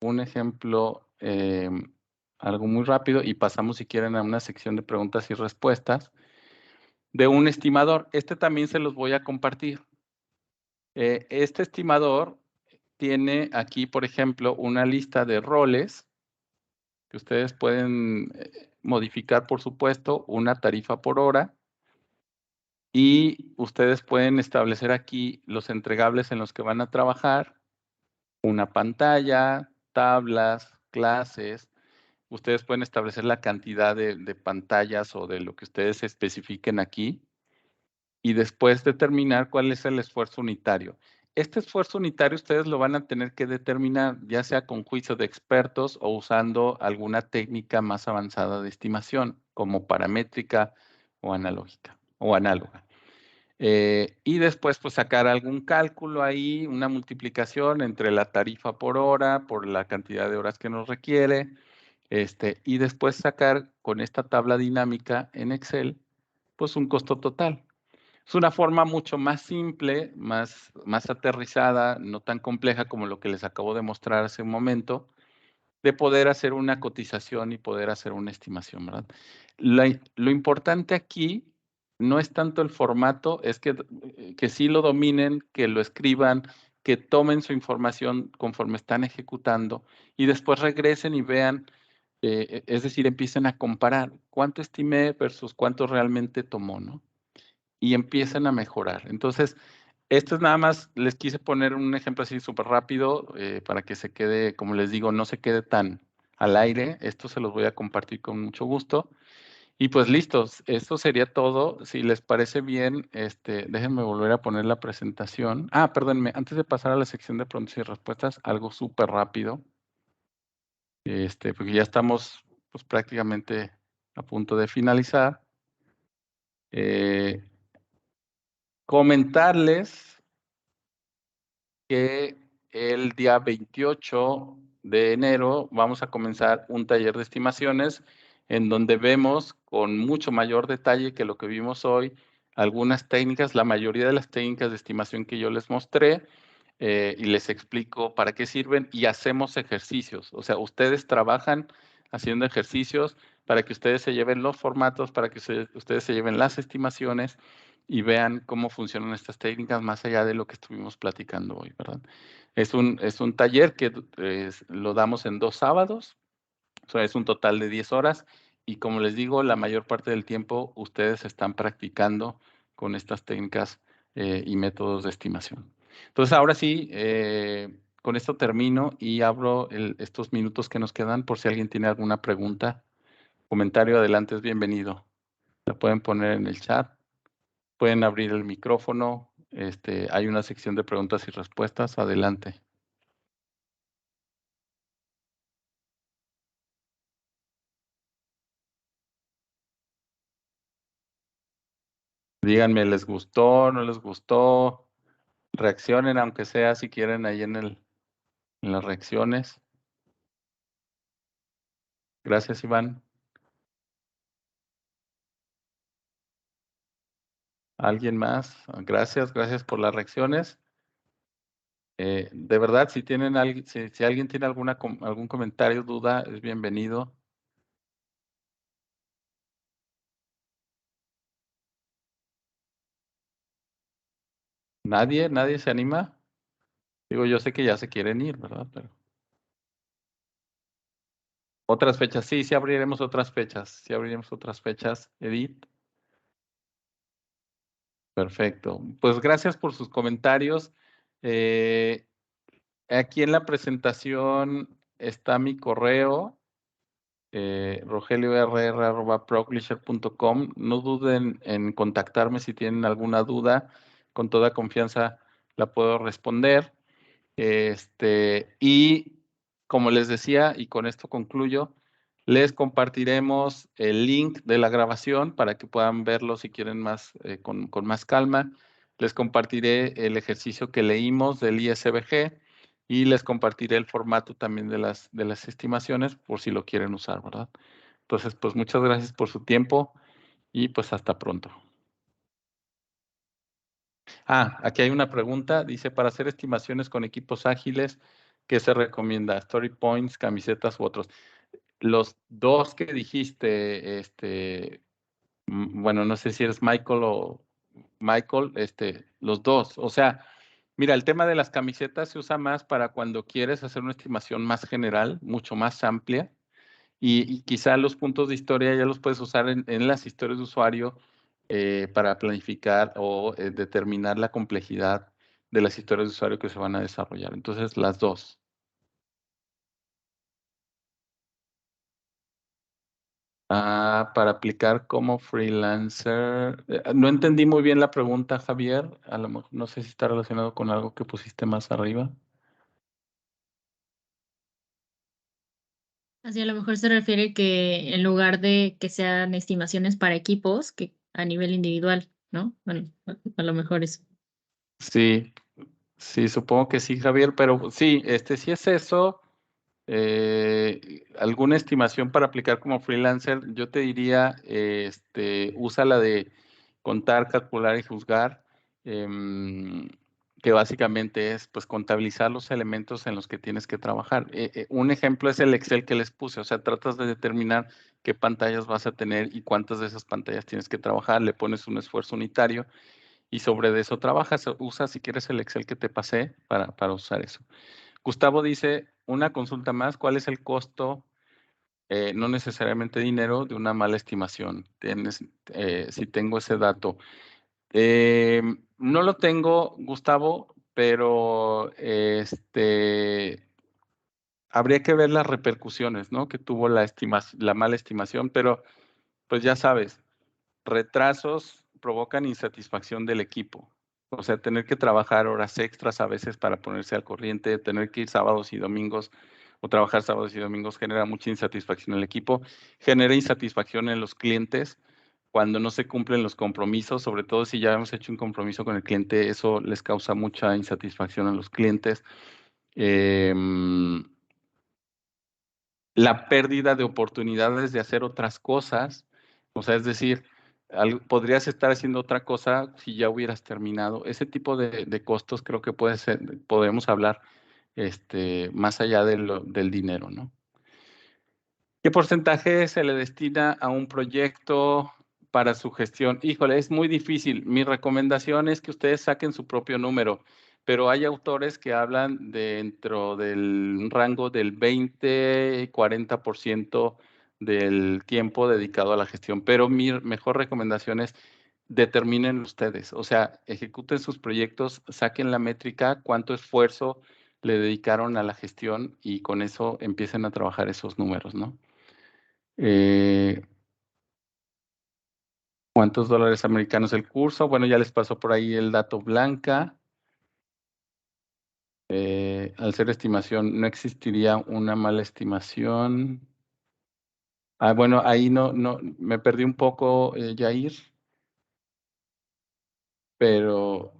un ejemplo, algo muy rápido y pasamos, si quieren, a una sección de preguntas y respuestas, de un estimador. Este también se los voy a compartir. Este estimador tiene aquí, por ejemplo, una lista de roles que ustedes pueden modificar, por supuesto, una tarifa por hora. Y ustedes pueden establecer aquí los entregables en los que van a trabajar, una pantalla, tablas, clases. Ustedes pueden establecer la cantidad de pantallas o de lo que ustedes especifiquen aquí y después determinar cuál es el esfuerzo unitario. Este esfuerzo unitario ustedes lo van a tener que determinar ya sea con juicio de expertos o usando alguna técnica más avanzada de estimación como paramétrica o analógica o análoga. Y después pues sacar algún cálculo ahí, una multiplicación entre la tarifa por hora, por la cantidad de horas que nos requiere, y después sacar con esta tabla dinámica en Excel, pues un costo total. Es una forma mucho más simple, más aterrizada, no tan compleja como lo que les acabo de mostrar hace un momento, de poder hacer una cotización y poder hacer una estimación, ¿verdad? Lo importante aquí no es tanto el formato, es que sí lo dominen, que lo escriban, que tomen su información conforme están ejecutando y después regresen y vean, es decir, empiecen a comparar cuánto estimé versus cuánto realmente tomó, ¿no? Y empiezan a mejorar. Entonces, esto es nada más, les quise poner un ejemplo así súper rápido para que se quede, como les digo, no se quede tan al aire. Esto se los voy a compartir con mucho gusto. Y pues listos, esto sería todo. Si les parece bien, déjenme volver a poner la presentación. Ah, perdónenme, antes de pasar a la sección de preguntas y respuestas, algo súper rápido. Porque ya estamos pues prácticamente a punto de finalizar. Comentarles que el día 28 de enero vamos a comenzar un taller de estimaciones en donde vemos con mucho mayor detalle que lo que vimos hoy algunas técnicas, la mayoría de las técnicas de estimación que yo les mostré, y les explico para qué sirven y hacemos ejercicios. O sea, ustedes trabajan haciendo ejercicios para que ustedes se lleven los formatos, para que ustedes se lleven las estimaciones y vean cómo funcionan estas técnicas más allá de lo que estuvimos platicando hoy, ¿verdad? Es un taller que lo damos en 2 sábados, o sea, es un total de 10 horas y como les digo, la mayor parte del tiempo ustedes están practicando con estas técnicas y métodos de estimación. Entonces, ahora sí, con esto termino y abro estos minutos que nos quedan por si alguien tiene alguna pregunta, comentario, adelante, es bienvenido. La pueden poner en el chat, pueden abrir el micrófono, hay una sección de preguntas y respuestas, adelante. Díganme, ¿les gustó, no les gustó? Reaccionen, aunque sea si quieren ahí en las reacciones. Gracias, Iván. ¿Alguien más? Gracias por las reacciones. De verdad, si tienen si alguien tiene algún comentario, duda, es bienvenido. ¿Nadie se anima? Digo, yo sé que ya se quieren ir, ¿verdad? Pero otras fechas, sí abriremos otras fechas. Sí abriremos otras fechas, Edith. Perfecto. Pues gracias por sus comentarios. Aquí en la presentación está mi correo, rogelio.rr@proclisher.com. No duden en contactarme si tienen alguna duda. Con toda confianza la puedo responder. Y como les decía, y con esto concluyo, les compartiremos el link de la grabación para que puedan verlo si quieren más, con más calma. Les compartiré el ejercicio que leímos del ISBG y les compartiré el formato también de las estimaciones por si lo quieren usar, ¿verdad? Entonces, pues muchas gracias por su tiempo y pues hasta pronto. Aquí hay una pregunta. Dice, para hacer estimaciones con equipos ágiles, ¿qué se recomienda? Story points, camisetas u otros. Los dos que dijiste, Bueno, no sé si eres Michael o Michael, los dos. O sea, mira, el tema de las camisetas se usa más para cuando quieres hacer una estimación más general, mucho más amplia, y quizá los puntos de historia ya los puedes usar en las historias de usuario para planificar o determinar la complejidad de las historias de usuario que se van a desarrollar. Entonces, las dos. Para aplicar como freelancer. No entendí muy bien la pregunta, Javier. A lo mejor no sé si está relacionado con algo que pusiste más arriba. Así a lo mejor se refiere que en lugar de que sean estimaciones para equipos, que a nivel individual, ¿no? Bueno, a lo mejor es. Sí, sí, supongo que sí, Javier, pero sí, sí es eso. Alguna estimación para aplicar como freelancer, yo te diría, usa la de contar, calcular y juzgar, que básicamente es pues contabilizar los elementos en los que tienes que trabajar. Un ejemplo es el Excel que les puse, o sea, tratas de determinar qué pantallas vas a tener y cuántas de esas pantallas tienes que trabajar, le pones un esfuerzo unitario y sobre eso trabajas, usa si quieres el Excel que te pasé para usar eso. Gustavo dice, una consulta más, ¿cuál es el costo, no necesariamente dinero, de una mala estimación? Si tengo ese dato. No lo tengo, Gustavo, pero habría que ver las repercusiones, ¿no? Que tuvo la mala estimación, pero pues ya sabes, retrasos provocan insatisfacción del equipo. O sea, tener que trabajar horas extras a veces para ponerse al corriente, tener que ir sábados y domingos o trabajar sábados y domingos genera mucha insatisfacción en el equipo, genera insatisfacción en los clientes cuando no se cumplen los compromisos, sobre todo si ya hemos hecho un compromiso con el cliente, eso les causa mucha insatisfacción a los clientes. La pérdida de oportunidades de hacer otras cosas, o sea, es decir, podrías estar haciendo otra cosa si ya hubieras terminado. Ese tipo de costos creo que podemos hablar más allá del dinero, ¿no? ¿Qué porcentaje se le destina a un proyecto para su gestión? Híjole, es muy difícil. Mi recomendación es que ustedes saquen su propio número, pero hay autores que hablan dentro del rango del 20 y 40% del tiempo dedicado a la gestión. Pero mi mejor recomendación es determinen ustedes, o sea, ejecuten sus proyectos, saquen la métrica, cuánto esfuerzo le dedicaron a la gestión y con eso empiecen a trabajar esos números, ¿no? ¿Cuántos dólares americanos el curso? Bueno, ya les pasó por ahí el dato Blanca. Al ser estimación, no existiría una mala estimación. Bueno, ahí no, me perdí un poco, Yair, pero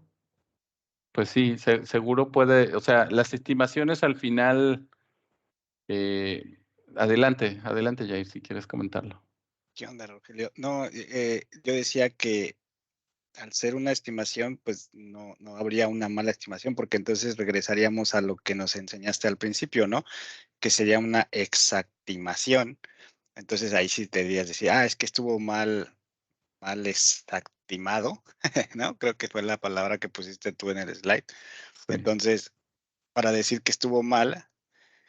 pues sí, seguro puede, o sea, las estimaciones al final, adelante, Yair, si quieres comentarlo. ¿Qué onda, Rogelio? No, yo decía que al ser una estimación, pues no habría una mala estimación, porque entonces regresaríamos a lo que nos enseñaste al principio, ¿no? Que sería una exactimación. Entonces ahí sí te dirías decir, es que estuvo mal exactimado, ¿no? Creo que fue la palabra que pusiste tú en el slide. Sí. Entonces, para decir que estuvo mal,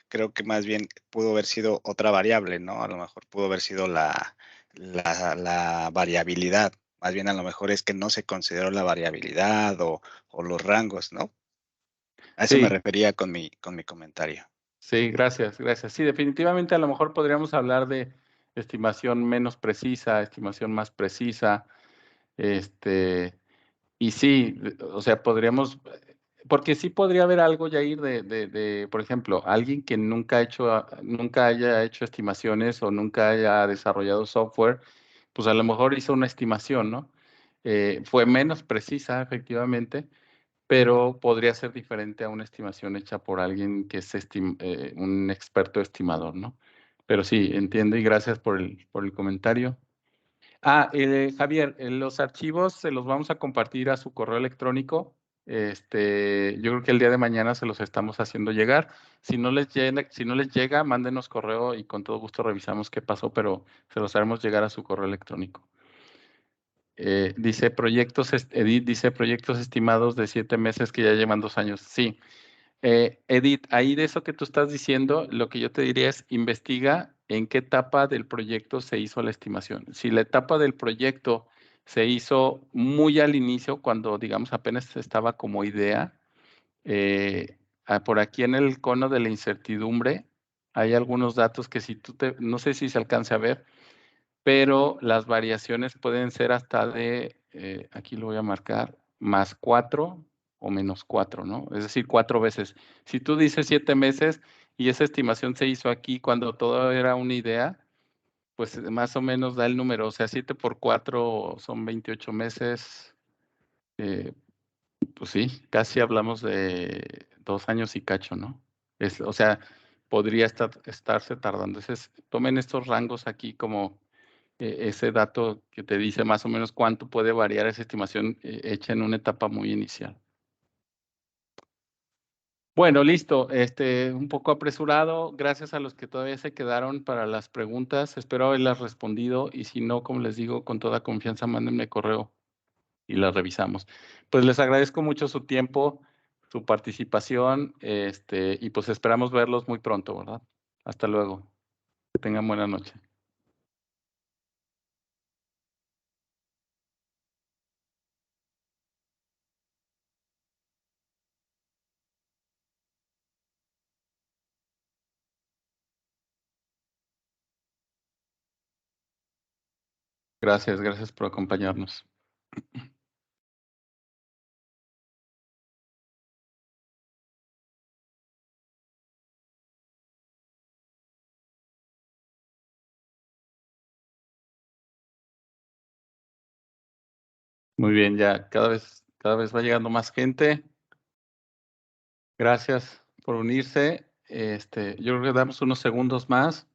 creo que más bien pudo haber sido otra variable, ¿no? A lo mejor pudo haber sido la variabilidad. Más bien a lo mejor es que no se consideró la variabilidad o los rangos, ¿no? A eso me Sí, refería con mi comentario. sí, gracias. Sí, definitivamente a lo mejor podríamos hablar de estimación menos precisa, estimación más precisa, y sí, o sea, podríamos, porque sí podría haber algo, Yair, por ejemplo, alguien que nunca haya hecho estimaciones o nunca haya desarrollado software, pues a lo mejor hizo una estimación, ¿no? Fue menos precisa, efectivamente, pero podría ser diferente a una estimación hecha por alguien que es un experto estimador, ¿no? Pero sí, entiendo y gracias por el comentario. Javier, los archivos se los vamos a compartir a su correo electrónico. Yo creo que el día de mañana se los estamos haciendo llegar. Si no les llega, mándenos correo y con todo gusto revisamos qué pasó, pero se los haremos llegar a su correo electrónico. dice proyectos, Edith dice proyectos estimados de 7 meses que ya llevan 2 años. Sí. Edith, ahí de eso que tú estás diciendo, lo que yo te diría es investiga en qué etapa del proyecto se hizo la estimación. Si la etapa del proyecto se hizo muy al inicio, cuando digamos apenas estaba como idea, por aquí en el cono de la incertidumbre hay algunos datos que si tú no sé si se alcance a ver, pero las variaciones pueden ser hasta de, aquí lo voy a marcar, más 4 o menos 4, ¿no? Es decir, 4 veces. Si tú dices 7 meses y esa estimación se hizo aquí cuando todo era una idea, pues más o menos da el número. O sea, 7 por 4 son 28 meses. Pues sí, casi hablamos de 2 años y cacho, ¿no? O sea, podría estarse tardando. Entonces, tomen estos rangos aquí como ese dato que te dice más o menos cuánto puede variar esa estimación hecha en una etapa muy inicial. Bueno, listo. Un poco apresurado. Gracias a los que todavía se quedaron para las preguntas. Espero haberlas respondido y si no, como les digo, con toda confianza, mándenme correo y las revisamos. Pues les agradezco mucho su tiempo, su participación, y pues esperamos verlos muy pronto, ¿verdad? Hasta luego. Que tengan buena noche. Gracias por acompañarnos. Muy bien, ya cada vez va llegando más gente. Gracias por unirse. Yo creo que damos unos segundos más.